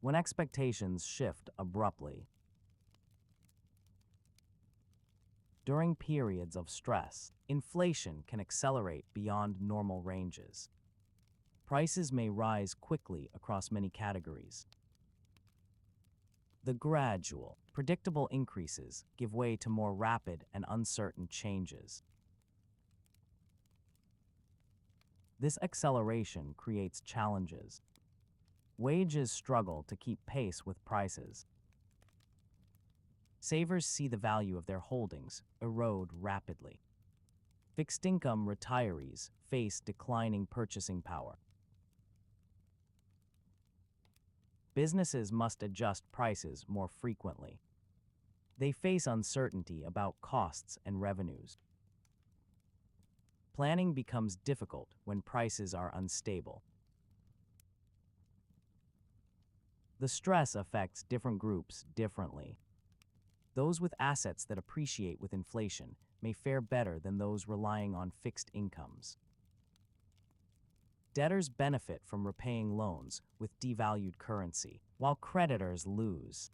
[SPEAKER 1] when expectations shift abruptly. During periods of stress, inflation can accelerate beyond normal ranges. Prices may rise quickly across many categories. The gradual, predictable increases give way to more rapid and uncertain changes. This acceleration creates challenges. Wages struggle to keep pace with prices. Savers see the value of their holdings erode rapidly. Fixed income retirees face declining purchasing power. Businesses must adjust prices more frequently. They face uncertainty about costs and revenues. Planning becomes difficult when prices are unstable. The stress affects different groups differently. Those with assets that appreciate with inflation may fare better than those relying on fixed incomes. Debtors benefit from repaying loans with devalued currency, while creditors lose.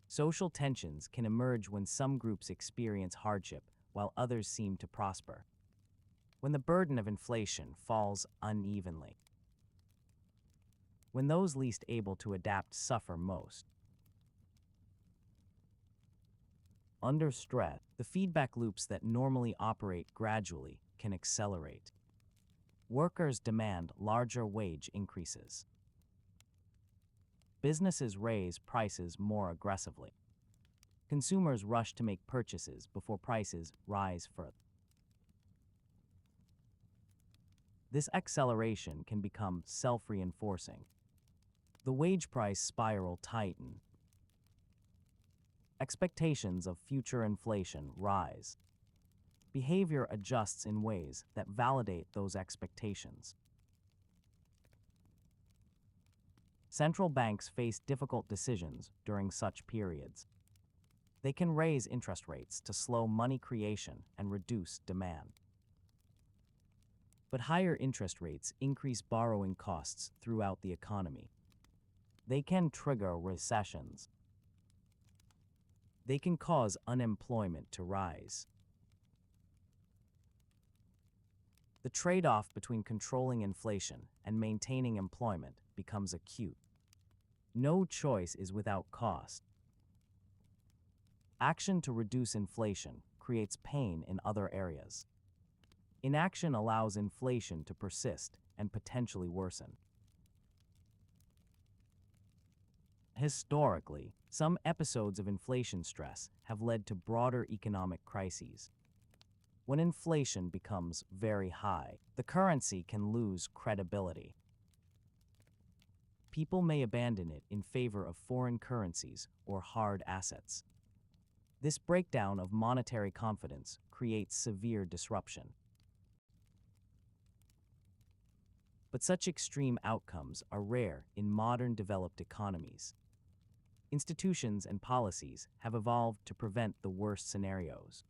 [SPEAKER 1] Social tensions can emerge when some groups experience hardship while others seem to prosper. When the burden of inflation falls unevenly. When those least able to adapt suffer most. Under stress, the feedback loops that normally operate gradually can accelerate. Workers demand larger wage increases. Businesses raise prices more aggressively. Consumers rush to make purchases before prices rise further. This acceleration can become self-reinforcing. The wage price spiral tightens. Expectations of future inflation rise. Behavior adjusts in ways that validate those expectations. Central banks face difficult decisions during such periods. They can raise interest rates to slow money creation and reduce demand. But higher interest rates increase borrowing costs throughout the economy. They can trigger recessions. They can cause unemployment to rise. The trade-off between controlling inflation and maintaining employment becomes acute. No choice is without cost. Action to reduce inflation creates pain in other areas. Inaction allows inflation to persist and potentially worsen. Historically, some episodes of inflation stress have led to broader economic crises. When inflation becomes very high, the currency can lose credibility. People may abandon it in favor of foreign currencies or hard assets. This breakdown of monetary confidence creates severe disruption. But such extreme outcomes are rare in modern developed economies. Institutions and policies have evolved to prevent the worst scenarios.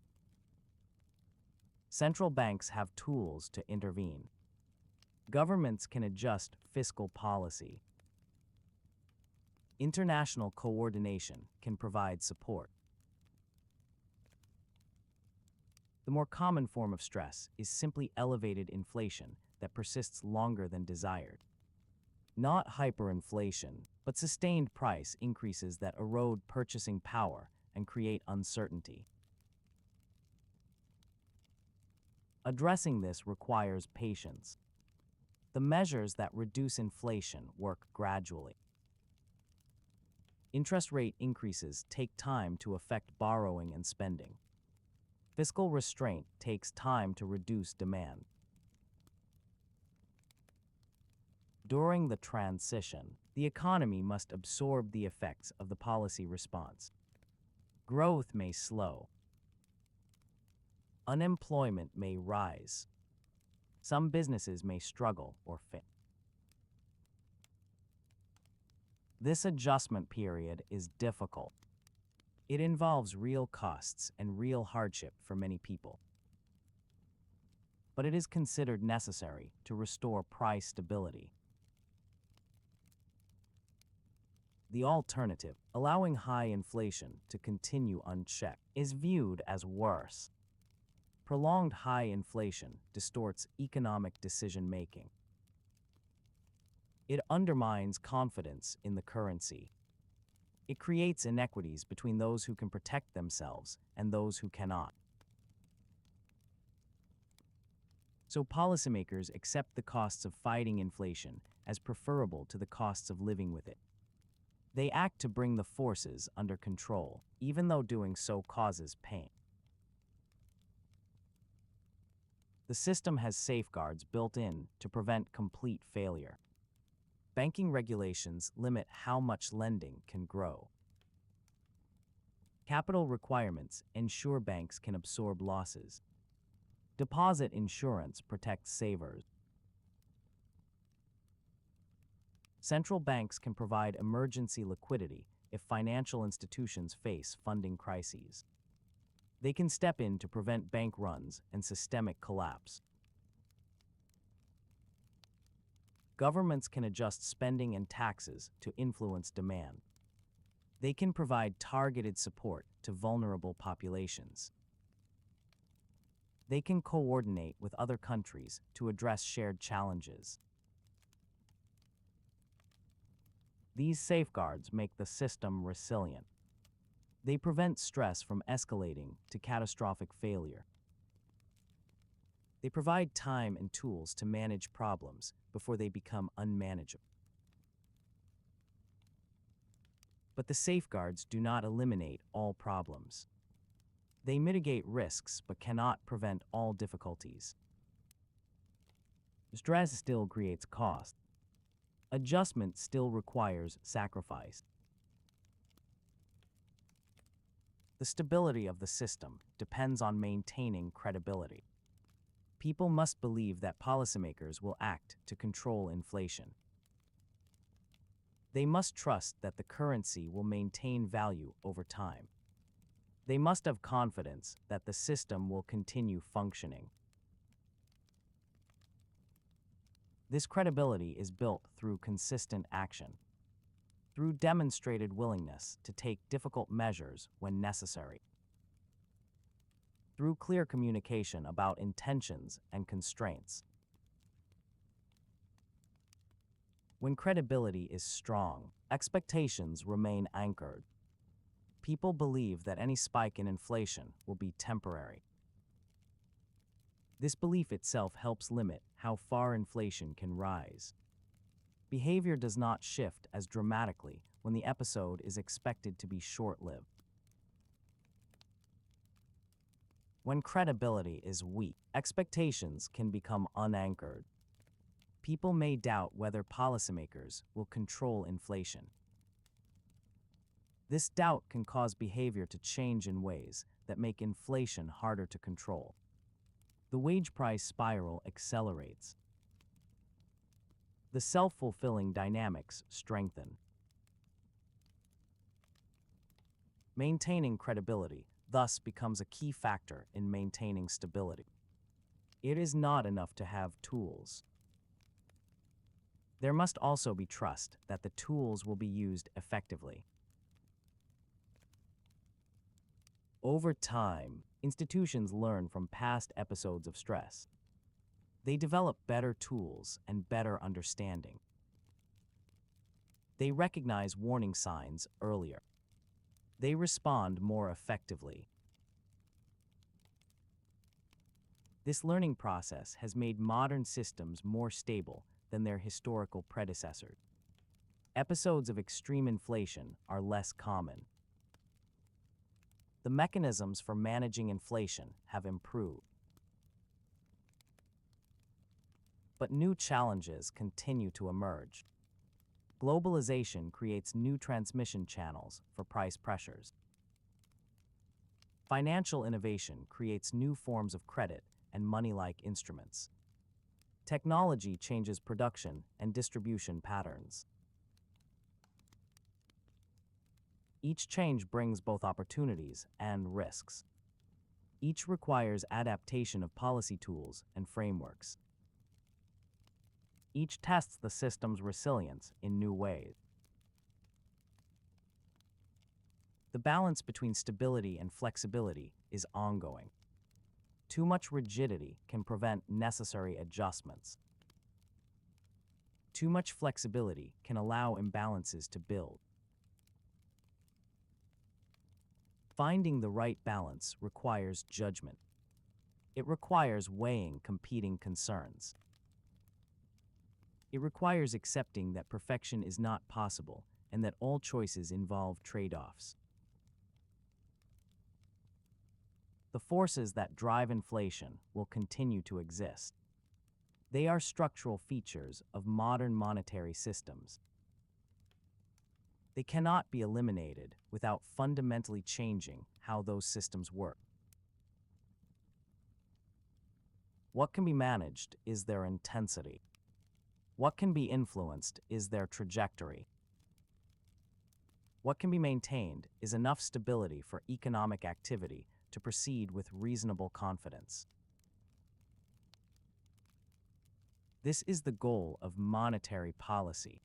[SPEAKER 1] Central banks have tools to intervene. Governments can adjust fiscal policy. International coordination can provide support. The more common form of stress is simply elevated inflation that persists longer than desired. Not hyperinflation, but sustained price increases that erode purchasing power and create uncertainty. Addressing this requires patience. The measures that reduce inflation work gradually. Interest rate increases take time to affect borrowing and spending. Fiscal restraint takes time to reduce demand. During the transition, the economy must absorb the effects of the policy response. Growth may slow. Unemployment may rise. Some businesses may struggle or fail. This adjustment period is difficult. It involves real costs and real hardship for many people. But it is considered necessary to restore price stability. The alternative, allowing high inflation to continue unchecked, is viewed as worse. Prolonged high inflation distorts economic decision-making. It undermines confidence in the currency. It creates inequities between those who can protect themselves and those who cannot. So policymakers accept the costs of fighting inflation as preferable to the costs of living with it. They act to bring the forces under control, even though doing so causes pain. The system has safeguards built in to prevent complete failure. Banking regulations limit how much lending can grow. Capital requirements ensure banks can absorb losses. Deposit insurance protects savers. Central banks can provide emergency liquidity if financial institutions face funding crises. They can step in to prevent bank runs and systemic collapse. Governments can adjust spending and taxes to influence demand. They can provide targeted support to vulnerable populations. They can coordinate with other countries to address shared challenges. These safeguards make the system resilient. They prevent stress from escalating to catastrophic failure. They provide time and tools to manage problems before they become unmanageable. But the safeguards do not eliminate all problems. They mitigate risks but cannot prevent all difficulties. Stress still creates cost. Adjustment still requires sacrifice. The stability of the system depends on maintaining credibility. People must believe that policymakers will act to control inflation. They must trust that the currency will maintain value over time. They must have confidence that the system will continue functioning. This credibility is built through consistent action, through demonstrated willingness to take difficult measures when necessary, through clear communication about intentions and constraints. When credibility is strong, expectations remain anchored. People believe that any spike in inflation will be temporary. This belief itself helps limit how far inflation can rise. Behavior does not shift as dramatically when the episode is expected to be short-lived. When credibility is weak, expectations can become unanchored. People may doubt whether policymakers will control inflation. This doubt can cause behavior to change in ways that make inflation harder to control. The wage price spiral accelerates. The self-fulfilling dynamics strengthen. Maintaining credibility thus becomes a key factor in maintaining stability. It is not enough to have tools. There must also be trust that the tools will be used effectively. Over time, institutions learn from past episodes of stress. They develop better tools and better understanding. They recognize warning signs earlier. They respond more effectively. This learning process has made modern systems more stable than their historical predecessors. Episodes of extreme inflation are less common. The mechanisms for managing inflation have improved. But new challenges continue to emerge. Globalization creates new transmission channels for price pressures. Financial innovation creates new forms of credit and money-like instruments. Technology changes production and distribution patterns. Each change brings both opportunities and risks. Each requires adaptation of policy tools and frameworks. Each tests the system's resilience in new ways. The balance between stability and flexibility is ongoing. Too much rigidity can prevent necessary adjustments. Too much flexibility can allow imbalances to build. Finding the right balance requires judgment. It requires weighing competing concerns. It requires accepting that perfection is not possible and that all choices involve trade-offs. The forces that drive inflation will continue to exist. They are structural features of modern monetary systems. They cannot be eliminated without fundamentally changing how those systems work. What can be managed is their intensity. What can be influenced is their trajectory. What can be maintained is enough stability for economic activity to proceed with reasonable confidence. This is the goal of monetary policy,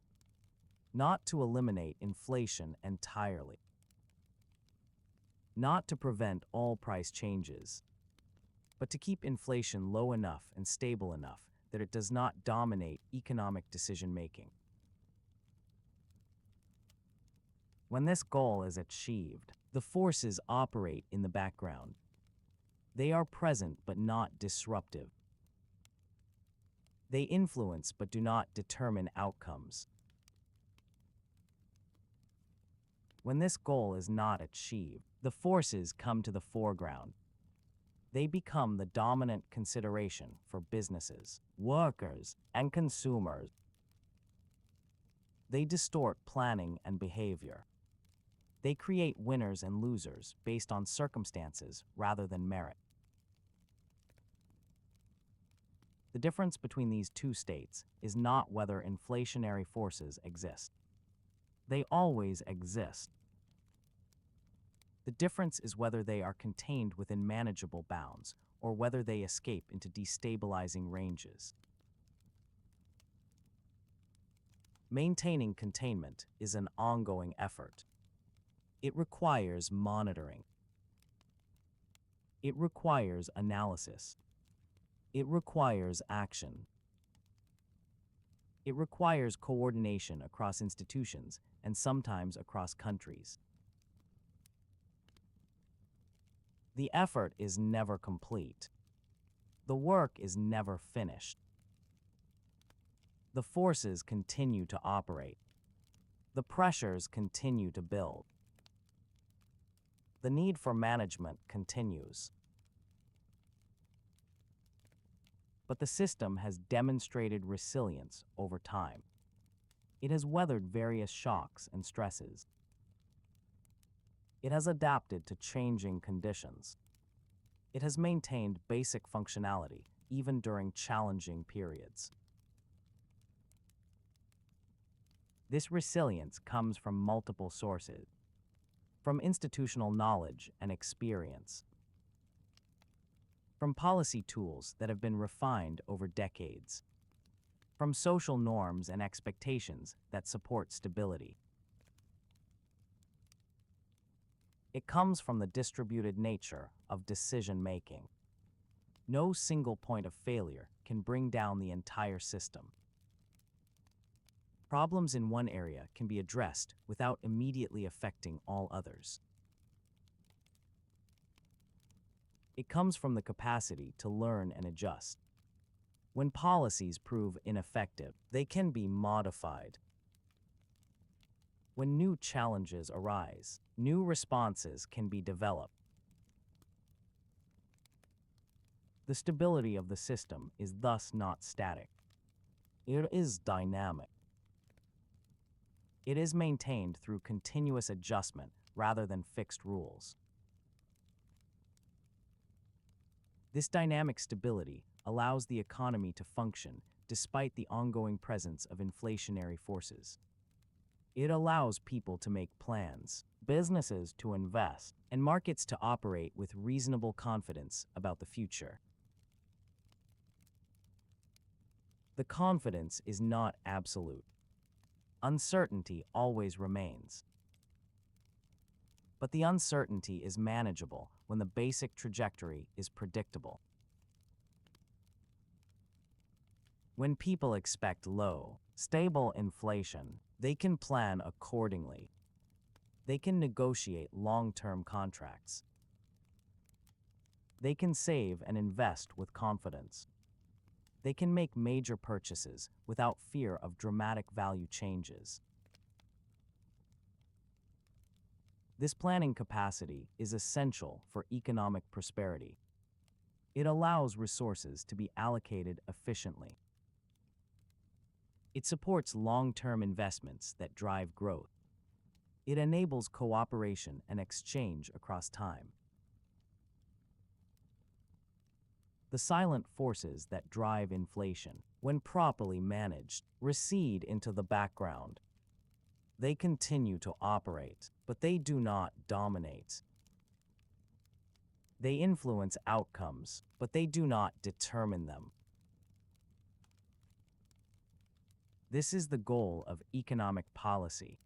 [SPEAKER 1] not to eliminate inflation entirely, not to prevent all price changes, but to keep inflation low enough and stable enough that it does not dominate economic decision-making. When this goal is achieved, the forces operate in the background. They are present but not disruptive. They influence but do not determine outcomes. When this goal is not achieved, the forces come to the foreground. They become the dominant consideration for businesses, workers, and consumers. They distort planning and behavior. They create winners and losers based on circumstances rather than merit. The difference between these two states is not whether inflationary forces exist. They always exist. The difference is whether they are contained within manageable bounds or whether they escape into destabilizing ranges. Maintaining containment is an ongoing effort. It requires monitoring. It requires analysis. It requires action. It requires coordination across institutions and sometimes across countries. The effort is never complete. The work is never finished. The forces continue to operate. The pressures continue to build. The need for management continues. But the system has demonstrated resilience over time. It has weathered various shocks and stresses. It has adapted to changing conditions. It has maintained basic functionality even during challenging periods. This resilience comes from multiple sources, from institutional knowledge and experience, from policy tools that have been refined over decades, from social norms and expectations that support stability. It comes from the distributed nature of decision-making. No single point of failure can bring down the entire system. Problems in one area can be addressed without immediately affecting all others. It comes from the capacity to learn and adjust. When policies prove ineffective, they can be modified. When new challenges arise, new responses can be developed. The stability of the system is thus not static. It is dynamic. It is maintained through continuous adjustment rather than fixed rules. This dynamic stability allows the economy to function despite the ongoing presence of inflationary forces. It allows people to make plans, businesses to invest, and markets to operate with reasonable confidence about the future. The confidence is not absolute. Uncertainty always remains. But the uncertainty is manageable when the basic trajectory is predictable. When people expect low, stable inflation, they can plan accordingly. They can negotiate long-term contracts. They can save and invest with confidence. They can make major purchases without fear of dramatic value changes. This planning capacity is essential for economic prosperity. It allows resources to be allocated efficiently. It supports long-term investments that drive growth. It enables cooperation and exchange across time. The silent forces that drive inflation, when properly managed, recede into the background. They continue to operate, but they do not dominate. They influence outcomes, but they do not determine them. This is the goal of economic policy: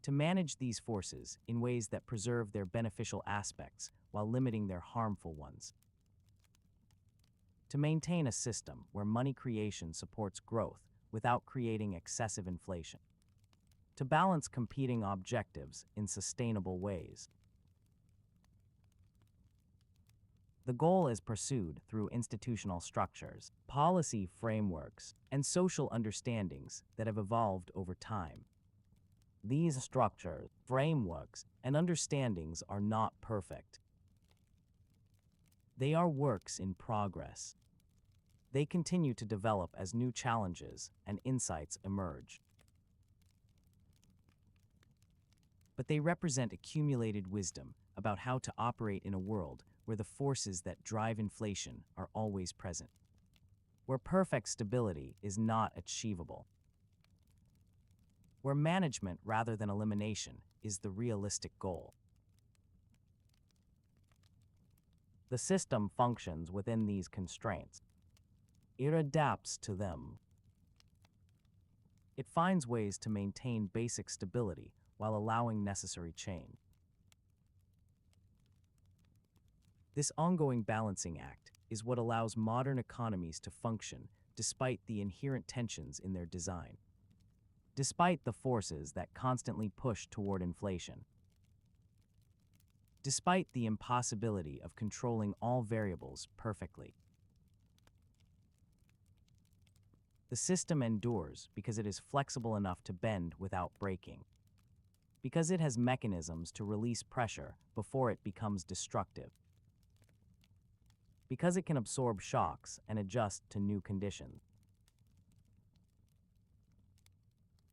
[SPEAKER 1] to manage these forces in ways that preserve their beneficial aspects while limiting their harmful ones. To maintain a system where money creation supports growth without creating excessive inflation. To balance competing objectives in sustainable ways. The goal is pursued through institutional structures, policy frameworks, and social understandings that have evolved over time. These structures, frameworks, and understandings are not perfect. They are works in progress. They continue to develop as new challenges and insights emerge. But they represent accumulated wisdom about how to operate in a world where the forces that drive inflation are always present, where perfect stability is not achievable, where management rather than elimination is the realistic goal. The system functions within these constraints. It adapts to them. It finds ways to maintain basic stability while allowing necessary change. This ongoing balancing act is what allows modern economies to function despite the inherent tensions in their design, despite the forces that constantly push toward inflation, despite the impossibility of controlling all variables perfectly. The system endures because it is flexible enough to bend without breaking, because it has mechanisms to release pressure before it becomes destructive, because it can absorb shocks and adjust to new conditions.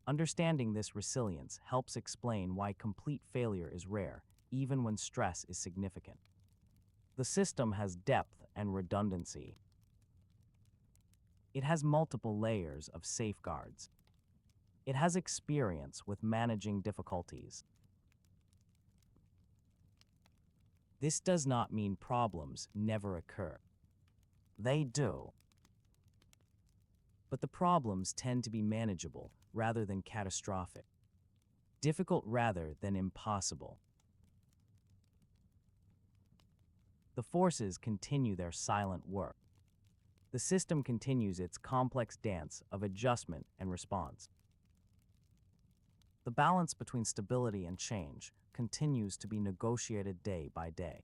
[SPEAKER 1] Understanding this resilience helps explain why complete failure is rare, even when stress is significant. The system has depth and redundancy. It has multiple layers of safeguards. It has experience with managing difficulties. This does not mean problems never occur. They do. but the problems tend to be manageable rather than catastrophic, difficult rather than impossible. The forces continue their silent work. The system continues its complex dance of adjustment and response. The balance between stability and change continues to be negotiated day by day.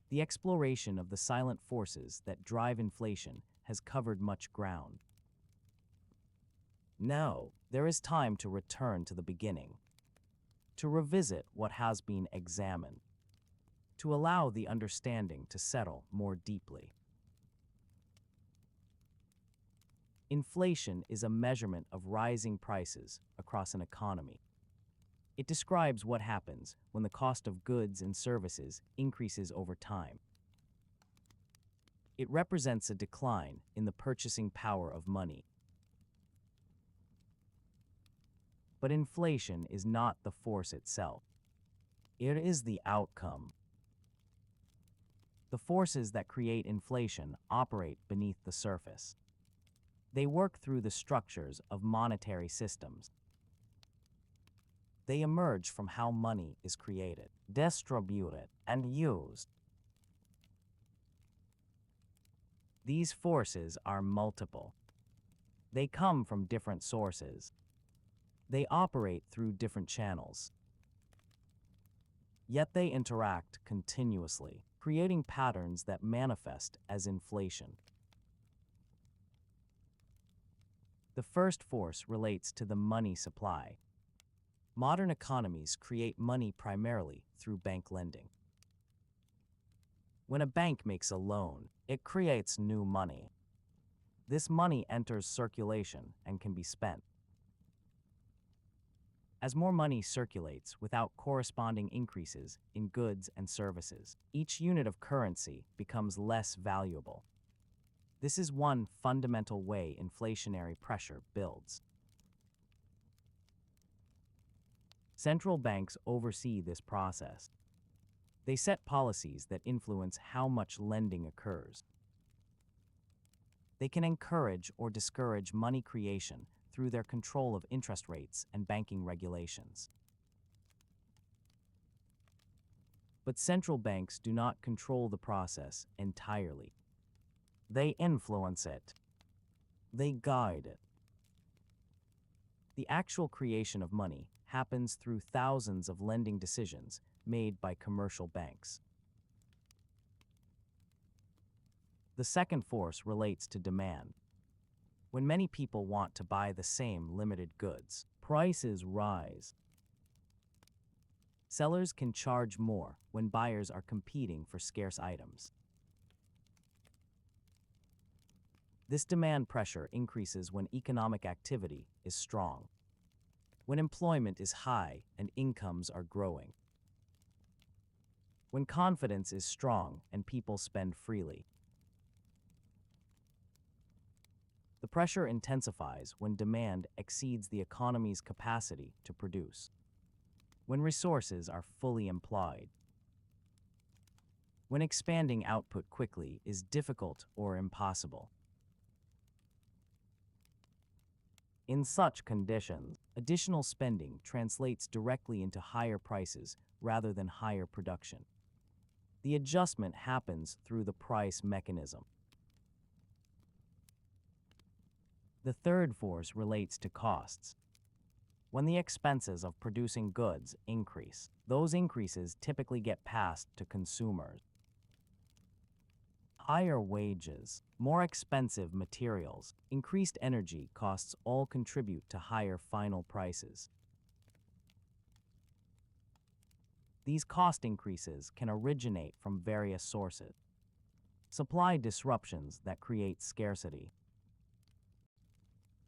[SPEAKER 1] The exploration of the silent forces that drive inflation has covered much ground. Now, there is time to return to the beginning, to revisit what has been examined, to allow the understanding to settle more deeply. Inflation is a measurement of rising prices across an economy. It describes what happens when the cost of goods and services increases over time. It represents a decline in the purchasing power of money. But inflation is not the force itself. It is the outcome. The forces that create inflation operate beneath the surface. They work through the structures of monetary systems. They emerge from how money is created, distributed, and used. These forces are multiple. They come from different sources. They operate through different channels. Yet they interact continuously, creating patterns that manifest as inflation. The first force relates to the money supply. Modern economies create money primarily through bank lending. When a bank makes a loan, it creates new money. This money enters circulation and can be spent. As more money circulates without corresponding increases in goods and services, each unit of currency becomes less valuable. This is one fundamental way inflationary pressure builds. Central banks oversee this process. They set policies that influence how much lending occurs. They can encourage or discourage money creation through their control of interest rates and banking regulations. But central banks do not control the process entirely. They influence it. They guide it. The actual creation of money happens through thousands of lending decisions made by commercial banks. The second force relates to demand. When many people want to buy the same limited goods, prices rise. Sellers can charge more when buyers are competing for scarce items. This demand pressure increases when economic activity is strong, when employment is high and incomes are growing, when confidence is strong and people spend freely. The pressure intensifies when demand exceeds the economy's capacity to produce, when resources are fully employed, when expanding output quickly is difficult or impossible. In such conditions, additional spending translates directly into higher prices rather than higher production. The adjustment happens through the price mechanism. The third force relates to costs. When the expenses of producing goods increase, those increases typically get passed to consumers. Higher wages, more expensive materials, increased energy costs all contribute to higher final prices. These cost increases can originate from various sources. Supply disruptions that create scarcity.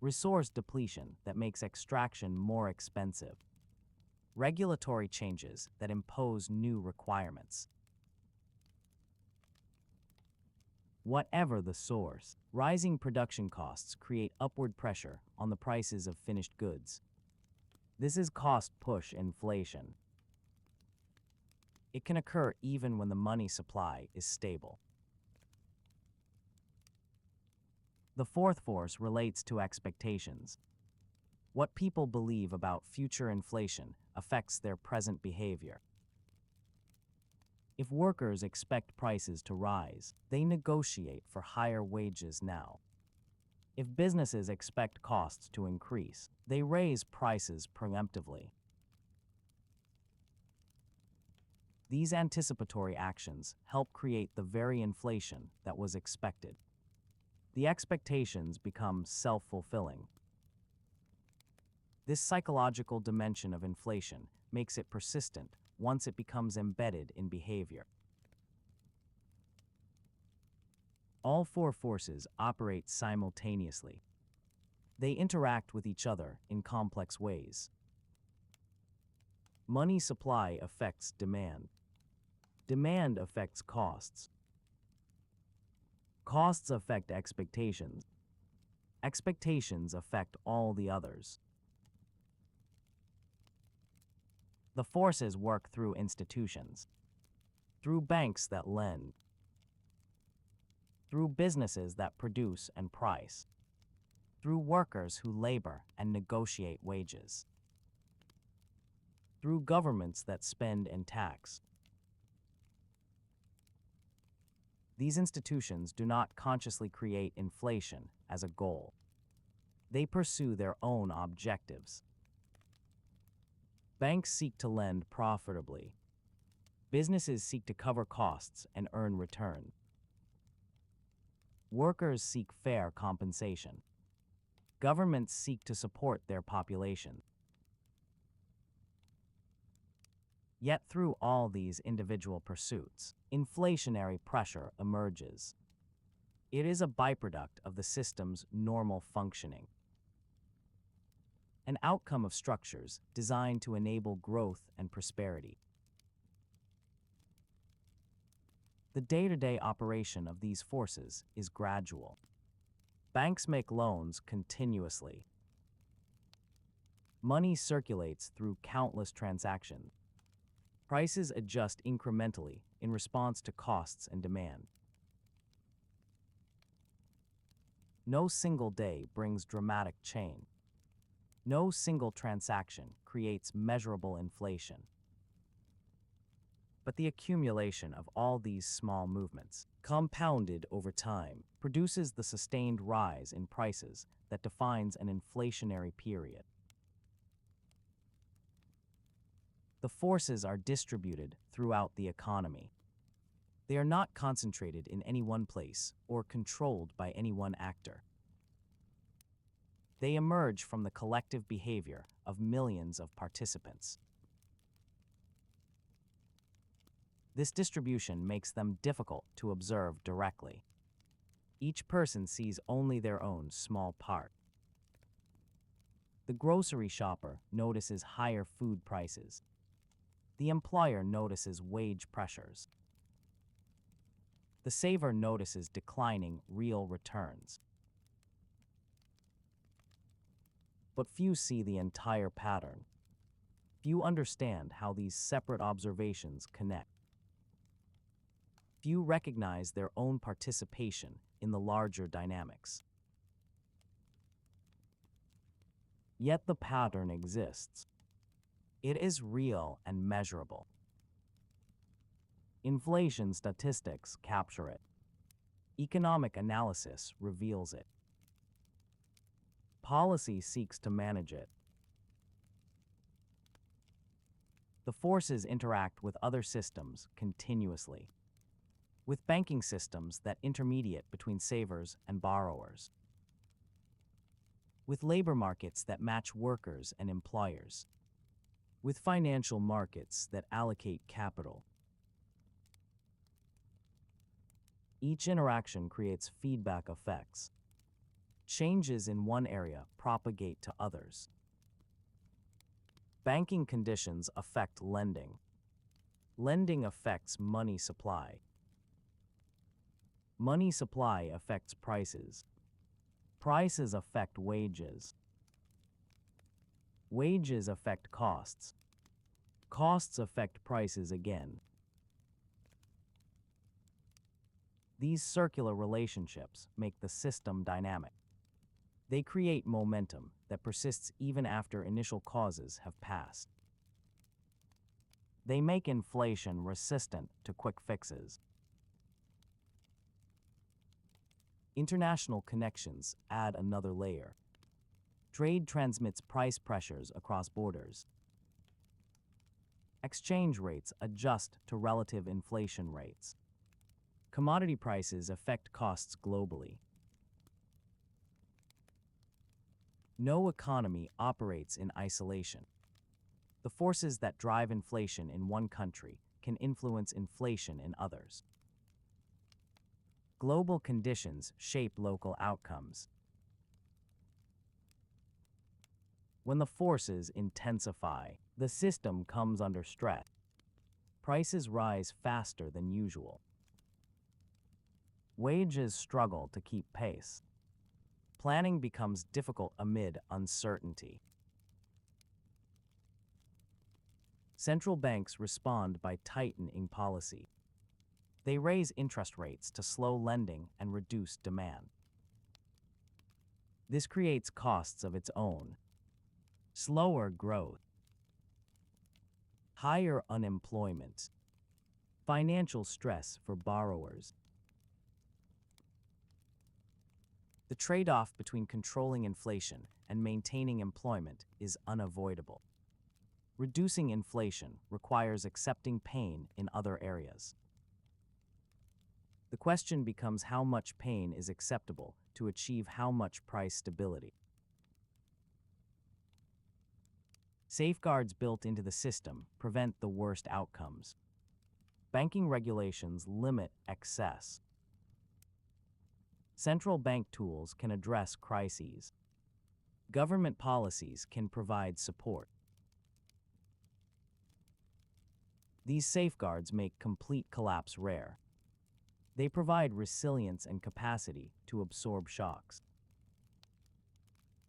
[SPEAKER 1] Resource depletion that makes extraction more expensive. Regulatory changes that impose new requirements. Whatever the source, rising production costs create upward pressure on the prices of finished goods. This is cost-push inflation. It can occur even when the money supply is stable. The fourth force relates to expectations. What people believe about future inflation affects their present behavior. If workers expect prices to rise, they negotiate for higher wages now. If businesses expect costs to increase, they raise prices preemptively. These anticipatory actions help create the very inflation that was expected. The expectations become self-fulfilling. This psychological dimension of inflation makes it persistent once it becomes embedded in behavior. All four forces operate simultaneously. They interact with each other in complex ways. Money supply affects demand. Demand affects costs. Costs affect expectations. Expectations affect all the others. The forces work through institutions, through banks that lend, through businesses that produce and price, through workers who labor and negotiate wages, through governments that spend and tax. These institutions do not consciously create inflation as a goal. They pursue their own objectives. Banks seek to lend profitably. Businesses seek to cover costs and earn return. Workers seek fair compensation. Governments seek to support their population. Yet through all these individual pursuits, inflationary pressure emerges. It is a byproduct of the system's normal functioning, an outcome of structures designed to enable growth and prosperity. The day-to-day operation of these forces is gradual. Banks make loans continuously. Money circulates through countless transactions. Prices adjust incrementally in response to costs and demand. No single day brings dramatic change. No single transaction creates measurable inflation. But the accumulation of all these small movements, compounded over time, produces the sustained rise in prices that defines an inflationary period. The forces are distributed throughout the economy. They are not concentrated in any one place or controlled by any one actor. They emerge from the collective behavior of millions of participants. This distribution makes them difficult to observe directly. Each person sees only their own small part. The grocery shopper notices higher food prices. The employer notices wage pressures. The saver notices declining real returns. But few see the entire pattern. Few understand how these separate observations connect. Few recognize their own participation in the larger dynamics. Yet the pattern exists. It is real and measurable. Inflation statistics capture it. Economic analysis reveals it. Policy seeks to manage it. The forces interact with other systems continuously, with banking systems that intermediate between savers and borrowers, with labor markets that match workers and employers, with financial markets that allocate capital. Each interaction creates feedback effects. Changes in one area propagate to others. Banking conditions affect lending. Lending affects money supply. Money supply affects prices. Prices affect wages. Wages affect costs. Costs affect prices again. These circular relationships make the system dynamic. They create momentum that persists even after initial causes have passed. They make inflation resistant to quick fixes. International connections add another layer. Trade transmits price pressures across borders. Exchange rates adjust to relative inflation rates. Commodity prices affect costs globally. No economy operates in isolation. The forces that drive inflation in one country can influence inflation in others. Global conditions shape local outcomes. When the forces intensify, the system comes under stress. Prices rise faster than usual. Wages struggle to keep pace. Planning becomes difficult amid uncertainty. Central banks respond by tightening policy. They raise interest rates to slow lending and reduce demand. This creates costs of its own. Slower growth, higher unemployment, financial stress for borrowers. The trade-off between controlling inflation and maintaining employment is unavoidable. Reducing inflation requires accepting pain in other areas. The question becomes how much pain is acceptable to achieve how much price stability. Safeguards built into the system prevent the worst outcomes. Banking regulations limit excess. Central bank tools can address crises. Government policies can provide support. These safeguards make complete collapse rare. They provide resilience and capacity to absorb shocks.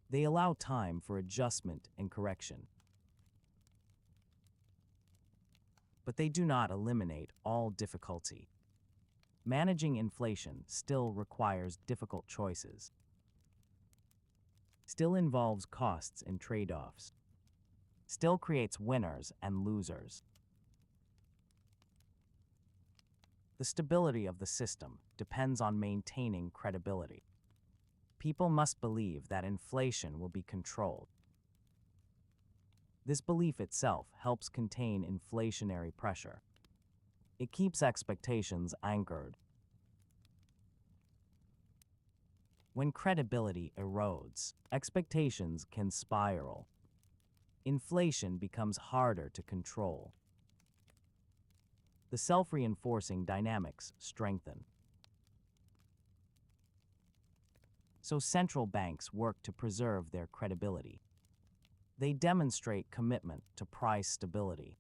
[SPEAKER 1] They allow time for adjustment and correction. But they do not eliminate all difficulty. Managing inflation still requires difficult choices. Still involves costs and trade-offs. Still creates winners and losers. The stability of the system depends on maintaining credibility. People must believe that inflation will be controlled. This belief itself helps contain inflationary pressure. It keeps expectations anchored. When credibility erodes, expectations can spiral. Inflation becomes harder to control. The self-reinforcing dynamics strengthen. So central banks work to preserve their credibility. They demonstrate commitment to price stability.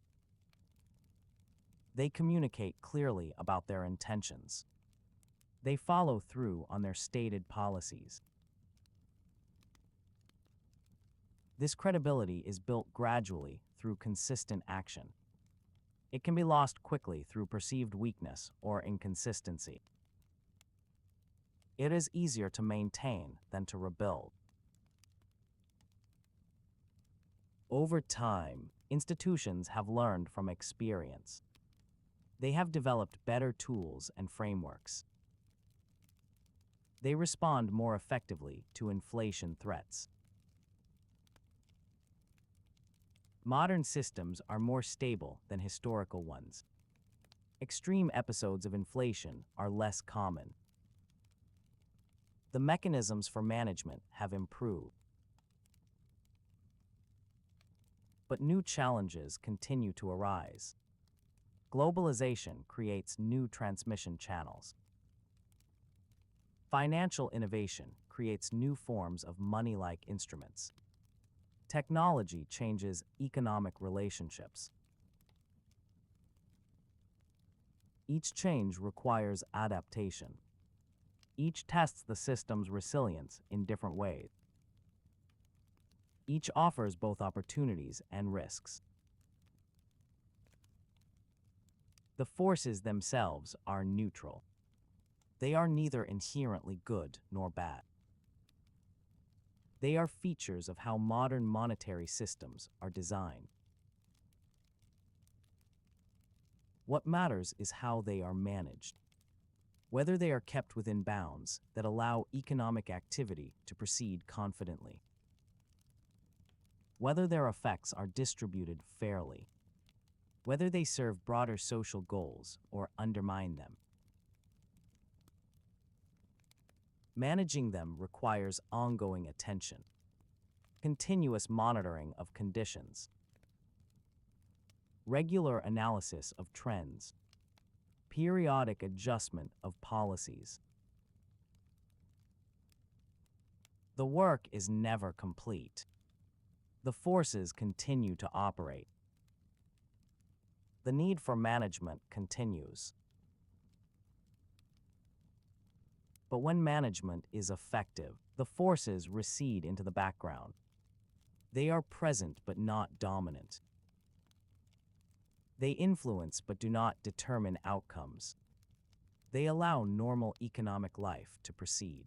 [SPEAKER 1] They communicate clearly about their intentions. They follow through on their stated policies. This credibility is built gradually through consistent action. It can be lost quickly through perceived weakness or inconsistency. It is easier to maintain than to rebuild. Over time, institutions have learned from experience. They have developed better tools and frameworks. They respond more effectively to inflation threats. Modern systems are more stable than historical ones. Extreme episodes of inflation are less common. The mechanisms for management have improved. But new challenges continue to arise. Globalization creates new transmission channels. Financial innovation creates new forms of money-like instruments. Technology changes economic relationships. Each change requires adaptation. Each tests the system's resilience in different ways. Each offers both opportunities and risks. The forces themselves are neutral. They are neither inherently good nor bad. They are features of how modern monetary systems are designed. What matters is how they are managed, whether they are kept within bounds that allow economic activity to proceed confidently, whether their effects are distributed fairly, whether they serve broader social goals or undermine them. Managing them requires ongoing attention, continuous monitoring of conditions, regular analysis of trends, periodic adjustment of policies. The work is never complete. The forces continue to operate. The need for management continues. But when management is effective, the forces recede into the background. They are present but not dominant. They influence but do not determine outcomes. They allow normal economic life to proceed.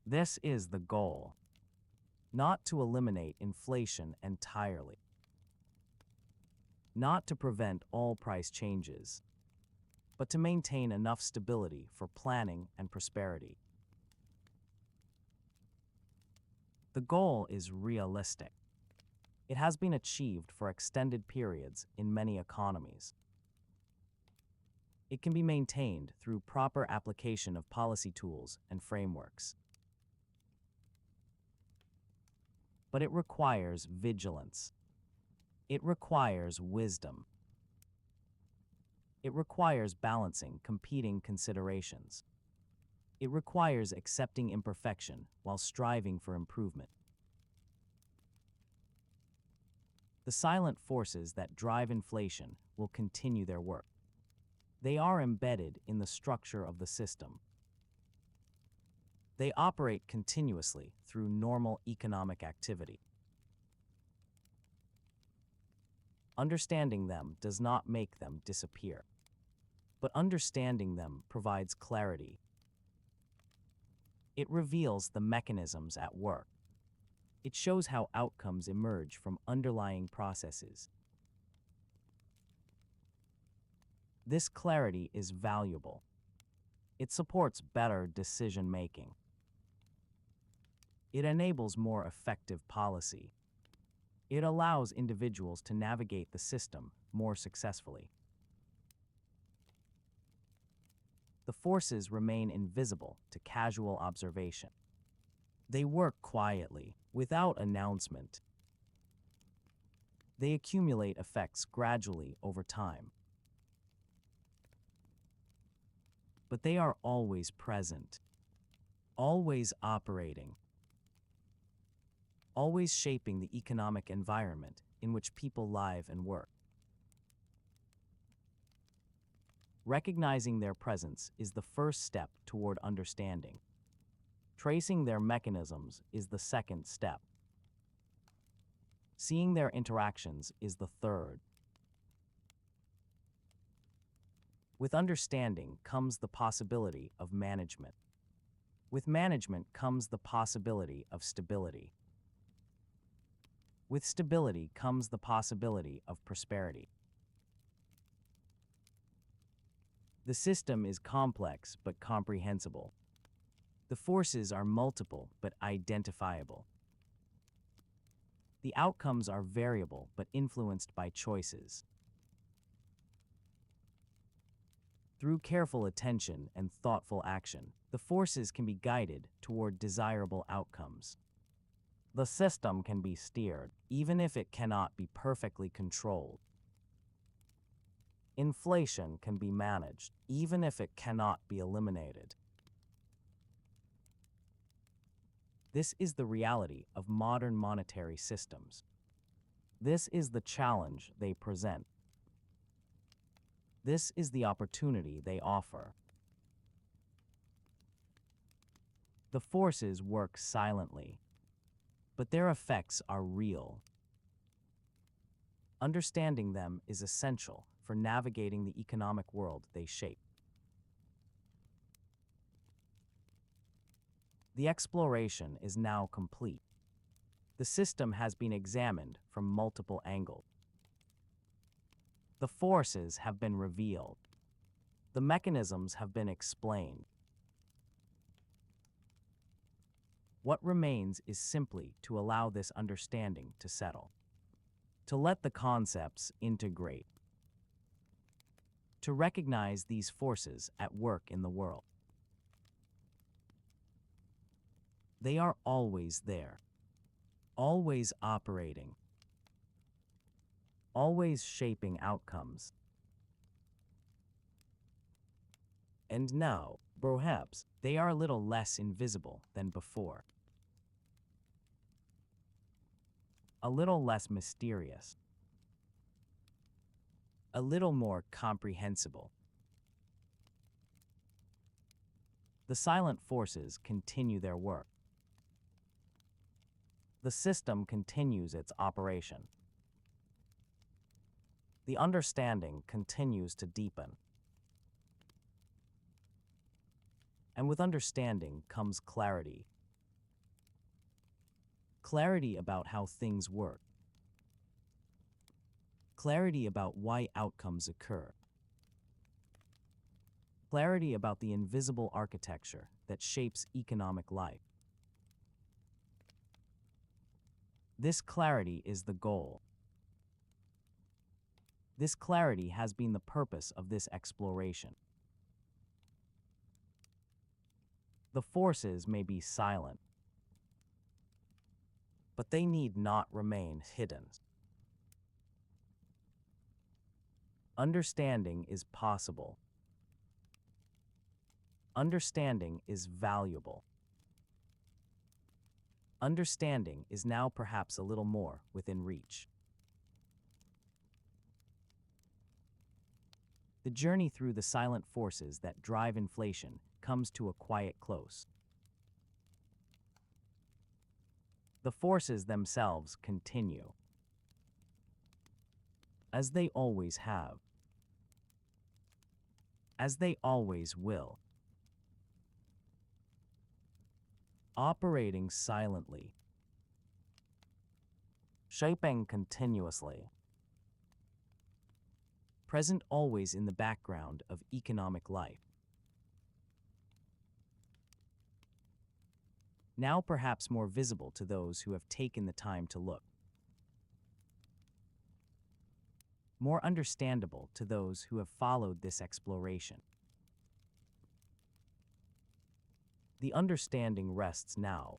[SPEAKER 1] This is the goal, not to eliminate inflation entirely, not to prevent all price changes, but to maintain enough stability for planning and prosperity. The goal is realistic. It has been achieved for extended periods in many economies. It can be maintained through proper application of policy tools and frameworks. But it requires vigilance. It requires wisdom. It requires balancing competing considerations. It requires accepting imperfection while striving for improvement. The silent forces that drive inflation will continue their work. They are embedded in the structure of the system. They operate continuously through normal economic activity. Understanding them does not make them disappear, but understanding them provides clarity. It reveals the mechanisms at work. It shows how outcomes emerge from underlying processes. This clarity is valuable. It supports better decision-making. It enables more effective policy. It allows individuals to navigate the system more successfully. The forces remain invisible to casual observation. They work quietly, without announcement. They accumulate effects gradually over time. But they are always present, always operating, always shaping the economic environment in which people live and work. Recognizing their presence is the first step toward understanding. Tracing their mechanisms is the second step. Seeing their interactions is the third. With understanding comes the possibility of management. With management comes the possibility of stability. With stability comes the possibility of prosperity. The system is complex but comprehensible. The forces are multiple but identifiable. The outcomes are variable but influenced by choices. Through careful attention and thoughtful action, the forces can be guided toward desirable outcomes. The system can be steered, even if it cannot be perfectly controlled. Inflation can be managed, even if it cannot be eliminated. This is the reality of modern monetary systems. This is the challenge they present. This is the opportunity they offer. The forces work silently, but their effects are real. Understanding them is essential for navigating the economic world they shape. The exploration is now complete. The system has been examined from multiple angles. The forces have been revealed. The mechanisms have been explained. What remains is simply to allow this understanding to settle, to let the concepts integrate, to recognize these forces at work in the world. They are always there, always operating, always shaping outcomes. And now, perhaps, they are a little less invisible than before. A little less mysterious. A little more comprehensible. The silent forces continue their work. The system continues its operation. The understanding continues to deepen. And with understanding comes clarity. Clarity about how things work. Clarity about why outcomes occur. Clarity about the invisible architecture that shapes economic life. This clarity is the goal. This clarity has been the purpose of this exploration. The forces may be silent, but they need not remain hidden. Understanding is possible. Understanding is valuable. Understanding is now perhaps a little more within reach. The journey through the silent forces that drive inflation comes to a quiet close. The forces themselves continue, as they always have, as they always will, operating silently, shaping continuously, present always in the background of economic life. Now perhaps more visible to those who have taken the time to look. More understandable to those who have followed this exploration. The understanding rests now,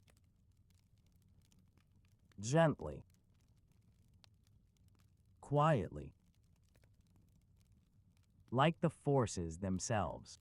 [SPEAKER 1] gently, quietly, like the forces themselves.